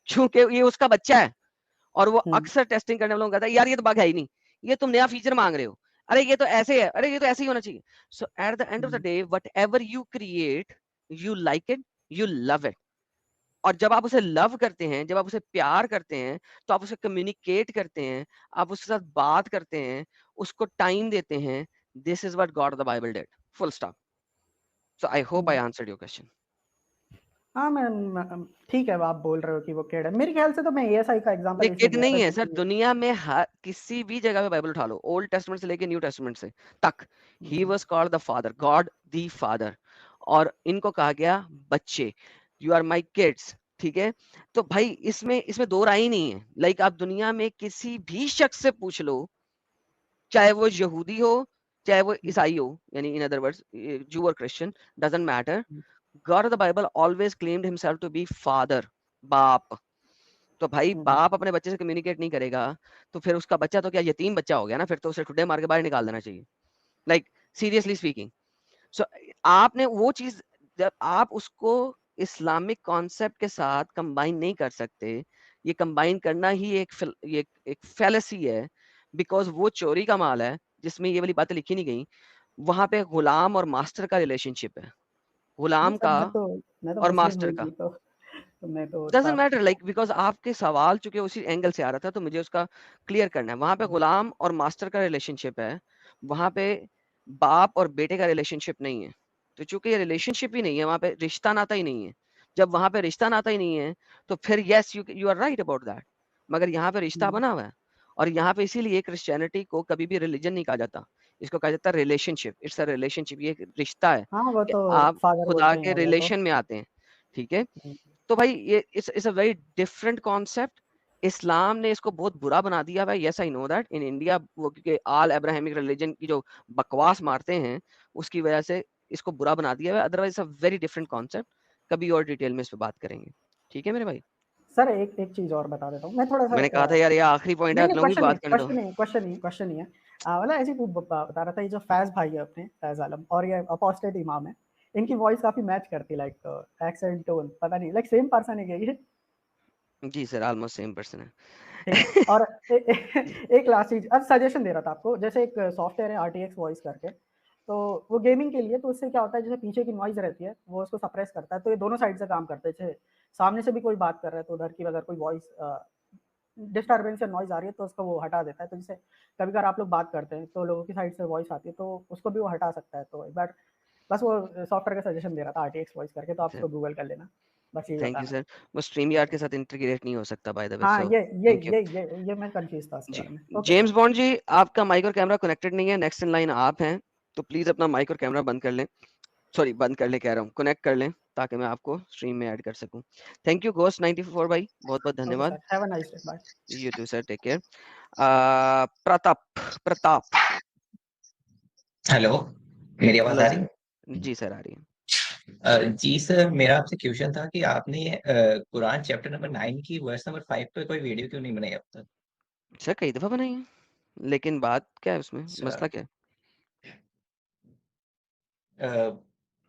क्योंकि ये उसका बच्चा है। और वो हुँ, अक्सर टेस्टिंग करने वालों को कहता है, यार ये तो बग है ही नहीं, ये तुम नया फीचर मांग रहे हो, अरे ये तो ऐसे है, अरे ये तो ऐसे ही होना चाहिए। So at the end of the hmm, day, whatever you create, you like it, you love it. और जब आप उसे लव करते हैं, जब आप उसे प्यार करते हैं, तो आप उसे कम्युनिकेट करते हैं, आप उसके साथ बात करते हैं, उसको टाइम देते हैं। This is what God the Bible did, full stop. So I hope I hmm. Answered your question. हाँ, ठीक है, आप बोल रहे हो कि वो किड है। मेरे ख्याल से तो मैं एएसआई का ये एग्ज़ाम्पल इसलिए किड दिया था नहीं है सर, क्योंकि दुनिया में हर किसी भी जगह पे बाइबल उठा लो, ओल्ड टेस्टमेंट से लेके न्यू टेस्टमेंट से तक, he hmm, was called the father, god the father. और इनको कहा गया बच्चे, यू आर माय किड्स। ठीक है, तो भाई इसमें इसमें दो राय ही नहीं है। लाइक आप दुनिया में किसी भी शख्स से पूछ लो, चाहे वो यहूदी हो, चाहे वो हुँ, ईसाई हो, यानी इन अदर वर्ड्स जू और क्रिश्चियन, डजंट मैटर, हुँ, God of the Bible always claimed himself to be father, बाप। तो भाई हुँ, बाप अपने बच्चे से कम्युनिकेट नहीं करेगा, तो फिर उसका बच्चा तो क्या यतीम बच्चा हो गया ना? फिर तो उसे ठुड्डे मार के बाहर निकाल देना चाहिए। Like seriously speaking. सो आपने वो चीज, जब आप उसको इस्लामिक कॉन्सेप्ट के साथ कंबाइन नहीं कर सकते, ये कंबाइन करना ही ये एक फैलेसी है, बिकॉज वो चोरी का माल है जिसमें ये वाली बातें लिखी नहीं गई। वहां पे गुलाम और मास्टर का रिलेशनशिप है। गुलाम नहीं सर, का मैं तो और मुस्लिम मास्टर हूँ का। जी, तो मैं तो डज़न्ट साफ मैटर लाइक बिकॉज़ आपके सवाल चूँकि उसी एंगल से आ रहा था तो मुझे उसका क्लियर करना है। वहाँ पे गुलाम और मास्टर का रिलेशनशिप है, वहाँ पे बाप और बेटे का रिलेशनशिप नहीं है। तो चूँकि ये रिलेशनशिप ही नहीं है, वहाँ पे रिश्ता नाता ही नहीं है। जब वहाँ पे रिश्ता नाता ही नहीं है, तो फिर yes you are right about that. मगर यहाँ पे रिश्ता बना हुआ है और यहाँ पे इसीलिए क्रिश्चियनिटी को कभी भी रिलिजन नहीं कहा जाता। इसको कहा जाता है रिलेशनशिप, इट्स अ रिलेशनशिप, ये एक रिश्ता है हाँ, वो कि तो आप फादर खुदा बोलते हैं के हो गया तो। रिलेशन में आते हैं, ठीक है? हुँ, तो भाई ये it's a very different concept. Islam ने इसको बहुत बुरा बना दिया भाई, yes I know that in India वो क्योंकि ऑल अब्राहमिक रिलीजन की जो बकवास मारते हैं उसकी वजह से इसको बुरा बना दिया है, अदरवाइज अ वेरी डिफरेंट कॉन्सेप्ट। कभी और डिटेल में इस पे बात करेंगे, ठीक है मेरे भाई? सर एक चीज़ और बता देता हूँ। मैं थोड़ा-सा मैंने कहा था यार ये आखिरी पॉइंट है, नहीं, नहीं अगलों की बात करने दो। क्वेश्चन नहीं है। मतलब ऐसे ही बता रहा था, ये जो फैज़ भाई है अपने, फैज़ आलम और ये अपोस्टेट इमाम है, इनकी वॉइस काफ़ी मैच करती है, लाइक एक्सेंट, टोन, पता नहीं, लाइक सेम पर्सन है क्या ये? जी सर, ऑलमोस्ट सेम पर्सन है। ठीक है। और एक लास्ट चीज़, अब सजेशन दे रहा था आपको, जैसे एक सॉफ्टवेयर है आरटीएक्स वॉइस करके, तो वो गेमिंग के लिए, तो उससे क्या होता है, जैसे पीछे की नॉइज़ रहती है, वो उसको सप्रेस करता है, तो ये दोनों साइड से काम करते हैं। जैसे सामने से भी कोई बात कर रहा है, तो उधर की अगर कोई वॉइस डिस्टर्बेंस या नॉइज़ आ रही है, तो उसको वो हटा देता है। तो जैसे कभी-कभार आप लोग बात करते हैं, तो लोगों की साइड से वॉइस आती है, तो उसको भी वो हटा सकता है। तो एक बार बस वो सॉफ्टवेयर का सजेशन दे रहा था, आरटीएक्स वॉइस करके, तो आप सर उसको गूगल कर लेना। बस यही थैंक यू बताना था। सर। वो स्ट्रीम यार्ड के साथ इंटीग्रेट नहीं हो सकता बाय द वे, हाँ, सो ये ये थैंक यू। ये ये ये मैं कन्फ्यूज़ था उसके जी, बारे में। Okay sir. जेम्स बॉन्ड जी, आपका माइक और कैमरा कनेक्टेड नहीं है, नेक्स्ट इन लाइन आप हैं, तो प्लीज़ अपना माइक और कैमरा बंद कर लें। सॉरी बंद कर लें कह रहा हूँ, कनेक्ट कर लें ताकि मैं आपको स्ट्रीम में ऐड कर सकूँ। थैंक यू घोस्ट 94 भाई, बहुत-बहुत ओके धन्यवाद। Sir, have a nice day, bye. You too sir, take care. Pratap Pratap hello, मेरी आवाज़ हेलो आ सर। रही है? जी सर, आ रही है। जी सर, मेरा आपसे क्वेश्चन था कि आपने कुरान चैप्टर नंबर 9 की वर्स नंबर 5 पे कोई वीडियो क्यों नहीं बनाई अब तक? सर कई दफ़ा बनाई है, लेकिन बात क्या है उसमें, अच्छा, मसला क्या है?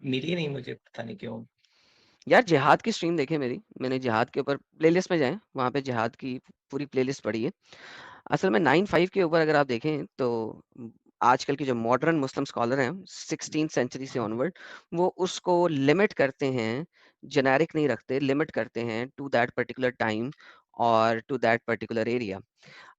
मिली नहीं मुझे, पता नहीं क्यों। यार जिहाद की स्ट्रीम देखें मेरी, मैंने जिहाद के ऊपर प्लेलिस्ट में जाएँ, वहाँ पे जिहाद की पूरी प्लेलिस्ट पड़ी है। असल में 9-5 के ऊपर अगर आप देखें तो आजकल के जो मॉडर्न मुस्लिम स्कॉलर हैं 16th सेंचुरी से ऑनवर्ड, वो उसको लिमिट करते हैं, जेनेरिक नहीं रखते, लिमिट करते हैं टू दैट पर्टिकुलर टाइम और to that particular area.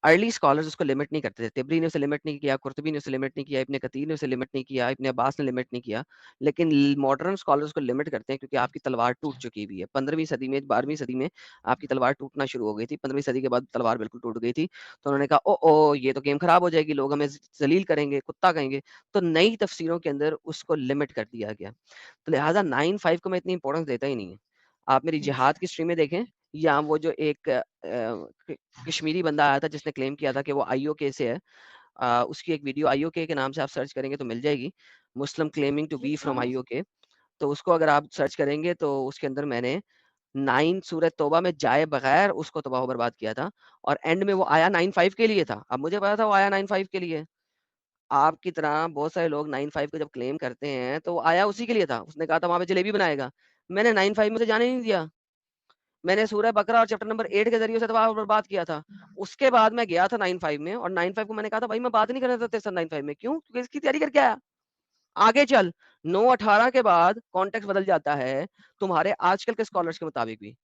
Early scholars उसको लिमिट नहीं करते थे। तिबरी ने उसे लिमिट नहीं किया, कुर्तुबी ने उसे लिमिट नहीं किया, इब्न कतीर ने उसे लिमिट नहीं किया, इब्न अब्बास ने लिमिट नहीं किया। लेकिन मॉडर्न स्कॉलर्स को लिमिट करते हैं क्योंकि आपकी तलवार टूट चुकी हुई है। 15वीं सदी में, 12वीं सदी में आपकी तलवार टूटना शुरू हो गई थी। 15वीं सदी के बाद तलवार बिल्कुल टूट गई थी। तो उन्होंने कहा, ओह! ये तो गेम खराब हो जाएगी, लोग हमें ज़लील करेंगे, कुत्ता कहेंगे। तो नई तफसीरों के अंदर उसको लिमिट कर दिया गया। तो लिहाज़ा 9-5 को मैं इतनी इम्पोर्टेंस देता ही नहीं है। आप मेरी जिहाद की स्ट्रीमें देखें या वो जो एक कश्मीरी बंदा आया था जिसने क्लेम किया था कि वो आईओके से है, उसकी एक वीडियो आईओके के नाम से आप सर्च करेंगे तो मिल जाएगी, मुस्लिम क्लेमिंग टू बी फ्रॉम आईओके। तो उसको अगर आप सर्च करेंगे तो उसके अंदर मैंने 9 सूरह तौबा में जाए बगैर उसको तबाह बर्बाद किया था और एंड में वो आया 9-5 के लिए था। अब मुझे पता था वो आया 9-5 के लिए है। आपकी तरह बहुत सारे लोग 9-5 को जब क्लेम करते हैं तो वो आया उसी के लिए था। उसने कहा था वहाँ पे जलेबी बनाएगा। मैंने 9-5 में से जाने ही नहीं दिया। मैंने सूरह बकरा और चैप्टर नंबर 8 के ज़रिए से तबाह और बर्बाद किया था। उसके बाद मैं गया था 9-5 में और 9-5 को मैंने कहा था भाई मैं बात नहीं कर रहा था तेरे साथ 9-5 में। क्यों? क्योंकि इसकी तैयारी करके आया। आगे चल 9-18 के बाद कॉन्टेक्स्ट बदल जाता है, तुम्हारे आजकल के स्कॉलर्स के मुताबिक भी।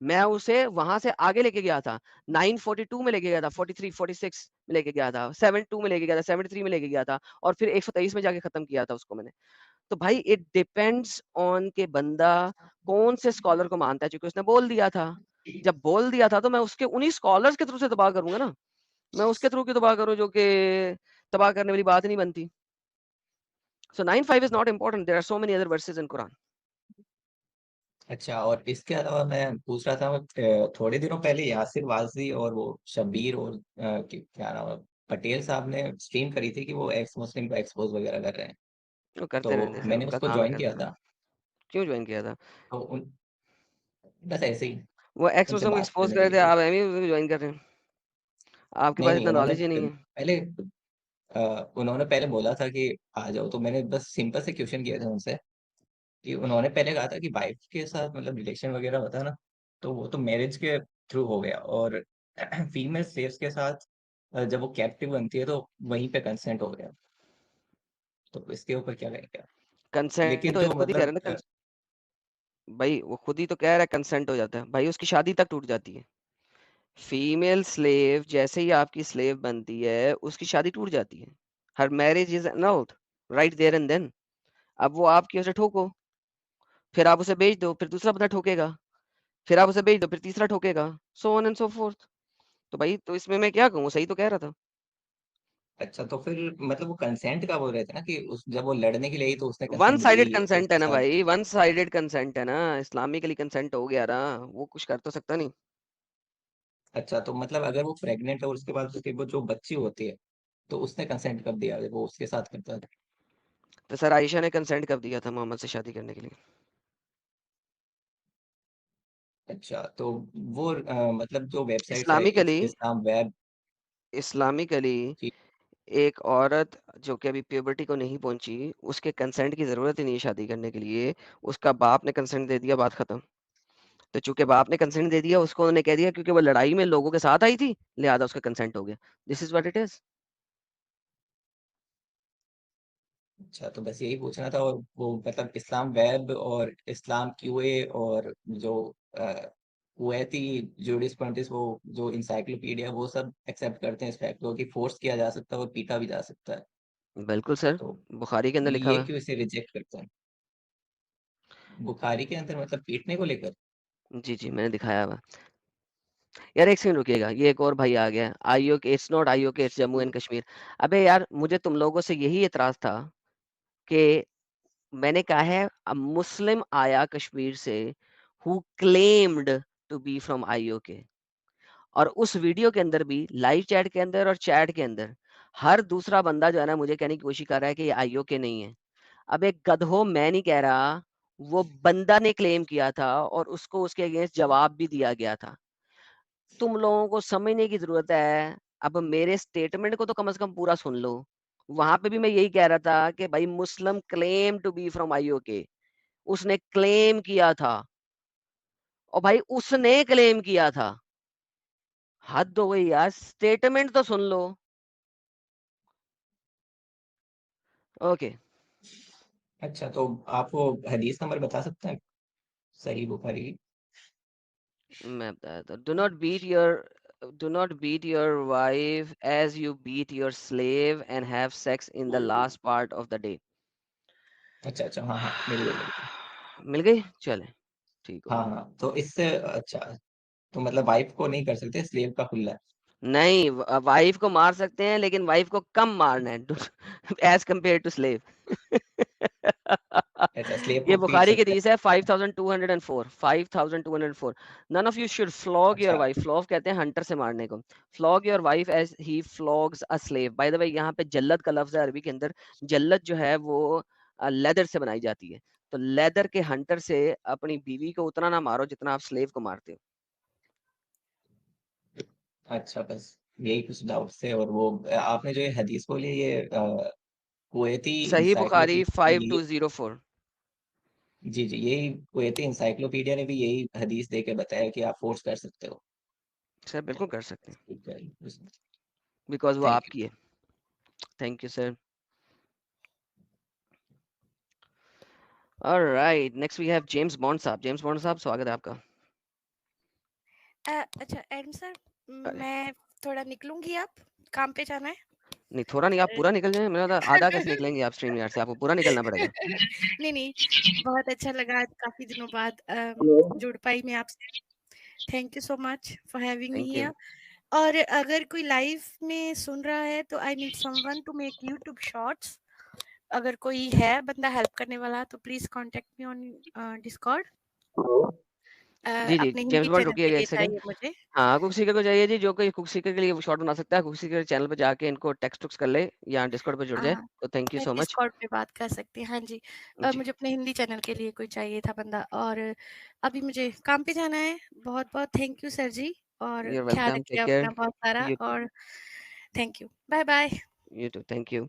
मैं उसे वहाँ से आगे लेके गया था। 942 में लेके गया था, 43, 46 में लेके गया था, 72 में लेके गया था, 73 में लेके गया था और फिर 123 में जाके खत्म किया था उसको मैंने। तो भाई इट डिपेंड्स ऑन के बंदा कौन से स्कॉलर को मानता है, क्योंकि उसने बोल दिया था। जब बोल दिया था तो मैं उसके उन्हीं स्कॉलर्स के थ्रू से तबाह करूंगा ना। मैं उसके थ्रू क्यों तबाह करूं जो कि तबाह करने वाली बात नहीं बनती। So 9-5 is not important. There are so many other verses in Quran. अच्छा, और इसके अलावा मैं पूछ रहा था, थोड़े दिनों पहले यासिर वाज़ी और वो शब्बीर और क्या नाम है, पटेल साहब ने स्ट्रीम करी थी कि वो एक्स मुस्लिम को एक्सपोज़ वगैरह कर रहे हैं। वो करते रहते तो हैं सर, मैंने उनका उसको काम है जॉइन किया करते रहना। था। क्यों ज्वाइन किया था? तो उन बस ऐसे ही वो एक्स उनसे मुस्लिम को बात एक्सपोज करने कर के रहे थे, लिए। आप एम ही ज्वाइन कर रहे हैं। आपके नहीं, पास नहीं, इतना उन्होंने नॉलेज ही नहीं है। पहले उन्होंने पहले बोला था कि आ जाओ, तो मैंने बस सिंपल से क्वेश्चन किए थे उनसे कि उन्होंने पहले कहा था कि वाइफ के साथ मतलब रिलेशन वगैरह होता है ना, तो वो तो मैरिज के थ्रू हो गया, और फीमेल स्लेव्स के साथ जब वो कैप्टिव बनती है तो वहीं पे कंसेंट हो गया। तो इसके ऊपर क्या कहेंगे आप? कंसेंट लेकिन तो जो खुद ही कह रहे मतलब हैं ना। भाई वो खुद ही तो कह रहा है कंसेंट हो जाता है, भाई उसकी शादी तक टूट जाती है। फीमेल स्लेव जैसे ही आपकी स्लेव बनती है उसकी शादी टूट जाती है। हर marriage is annulled right there and then. अब वो आपकी उसे ठोको, फिर आप उसे बेच दो, फिर दूसरा बंदा ठोकेगा, फिर आप उसे बेच दो, फिर तीसरा ठोकेगा, so on and so forth. तो भाई तो इसमें मैं क्या कहूँ, सही तो कह रहा था। अच्छा, तो फिर मतलब वो कंसेंट का बोल रहे थे ना कि उस जब वो लड़ने के लिए आई तो उसने वन कंसेंट दी साइडेड तो कंसेंट है उसके ना साथ। भाई, वन साइडेड कंसेंट है ना, इस्लामिकली कंसेंट हो गया ना, वो कुछ कर तो सकता नहीं। अच्छा, तो मतलब अगर वो प्रेग्नेंट है और उसके बाद उसकी वो जो बच्ची होती है तो उसने कंसेंट कब दिया अगर वो उसके साथ करता है? तो सर आयशा ने कंसेंट कब दिया था मोहम्मद से शादी करने के लिए? अच्छा, तो वो मतलब जो वेबसाइट्स है इस्लामिकली, इस्लाम वेब इस्लामिकली की। एक औरत जो कि अभी प्यूबर्टी को नहीं पहुंची, उसके कंसेंट की जरूरत ही नहीं है शादी करने के लिए। उसका बाप ने कंसेंट दे दिया, बात खत्म। तो चूंकि बाप ने कंसेंट दे दिया, उसको उन्होंने कह दिया क्योंकि वो लड़ाई में लोगों के साथ आई थी, लिहाजा उसका कंसेंट हो गया। This is what it is. अच्छा, तो बस यही पूछना था। और वो मतलब इस्लाम वेब और इस्लाम क्यूए और जो कुवैती जूरिस्प्रूडेंस वो जो इंसाइक्लोपीडिया वो सब एक्सेप्ट करते हैं इस फैक्ट को कि फोर्स किया जा सकता है और पीटा भी जा सकता है। बिल्कुल सर, तो बुखारी के अंदर लिखा ये हुआ क्यों इसे रिजेक्ट करते हैं? बुखारी के अंदर मतलब पीटने को लेकर? है। जी जी, मैंने दिखाया हुआ। यार एक सेकंड रुकिएगा, ये एक और भाई आ गया, आईओ के, इट्स नॉट आईओ के, इट्स जम्मू एंड कश्मीर। अबे यार मुझे तुम लोगों से यही एतराज था कि मैंने कहा है अ मुस्लिम आया कश्मीर से who claimed to be from IOK, और उस वीडियो के अंदर भी लाइव चैट के अंदर और चैट के अंदर हर दूसरा बंदा जो है ना मुझे कहने की कोशिश कर रहा है कि ये आईओके नहीं है। अब एक गधो, मैं नहीं कह रहा, वो बंदा ने क्लेम किया था और उसको उसके अगेंस्ट जवाब भी दिया गया था। तुम लोगों को समझने की जरूरत है। अब मेरे स्टेटमेंट को तो कम से कम पूरा सुन लो। वहां पे भी मैं यही कह रहा था कि भाई मुस्लिम क्लेम टू बी फ्रॉम आईओके, उसने क्लेम किया था, और भाई उसने क्लेम किया था। हद हो गई यार, स्टेटमेंट तो सुन लो। ओके, अच्छा, तो आप वो हदीस नंबर बता सकते हैं सही बुखारी की? मैं बताया था, do not beat your wife as you beat your slave and have sex in the last part of the day. अच्छा अच्छा, हाँ हाँ, मिल गई। मिल गई, चले, ठीक हो हाँ गया। हाँ, तो इससे अच्छा, तो मतलब वाइफ को नहीं कर सकते, स्लेव का खुला है। नहीं, वाइफ को मार सकते हैं लेकिन वाइफ को कम मारना है एज कंपेयर टू स्लेव। ऐसा स्लेव ये को पीट बुखारी की सकते हैं। हदीस है 5204, 5204। None of you should flog your अच्छा वाइफ, फ्लॉग कहते हैं हंटर से मारने को, flog your wife as he flogs a slave. By the way यहाँ पे जल्लद का लफ्ज है अरबी के अंदर। जल्लद जो है वो लेदर से बनाई जाती है। तो लेदर के हंटर से अपनी बीवी को उतना ना मारो जितना आप स्लेव को मारते हो। अच्छा, बस यही कुछ डाउट थे। और वो आपने जो ये हदीस बोली ये कुवैती सही बुखारी इंसाइक्लोपीडिया ने भी 5204। जी जी, यही कुवैती इंसाइक्लोपीडिया ने भी यही हदीस दे के बताया कि आप फोर्स कर सकते हो। सर बिल्कुल कर सकते हैं, ठीक है, बिकॉज वो थैंक यू। आपकी है। Thank you sir. Alright, next we have James Bond साहब। जेम्स बॉन्ड साहब, स्वागत है आपका। अच्छा एडम सर, अरे मैं थोड़ा निकलूंगी, आप काम पे जाना है? नहीं, थोड़ा नहीं, आप पूरा निकल जाए। मेरा तो आधा कैसे निकलेंगे आप स्ट्रीम यार्ड से, आपको पूरा निकलना पड़ेगा। नहीं नहीं, बहुत अच्छा लगा आज काफी दिनों बाद जुड़ पाई मैं आपसे। Thank you so much for having me thank you. Here. और अगर कोई लाइव में सुन रहा है तो I need someone to make YouTube shorts. अगर कोई है बंदा हेल्प करने वाला तो please contact me on Discord. जी जी, अपने जेम्स हिंदी बॉन्ड चैनल के रुकिएगा लिए एक सेकंड। चाहिए मुझे। हाँ, कुक सीकर को चाहिए जी, जो कोई कुक सीकर के लिए शॉर्ट बना सकता है, कुक सीकर चैनल पे जाके इनको टेक्स्ट टुक्स कर ले या डिस्कॉर्ड पे जुड़ जाए। हाँ, तो थैंक यू मैं सो मच। डिस्कॉर्ड पे बात कर सकती हूँ। हाँ जी, जी, मुझे अपने हिंदी चैनल के लिए कोई चाहिए था बंदा, और अभी मुझे काम पे जाना है। बहुत बहुत थैंक यू सर जी, और यू आर ख्याल वेलकम, रखिए टेक अपना केयर। बहुत सारा, यू और thank you, bye bye. You too, thank you.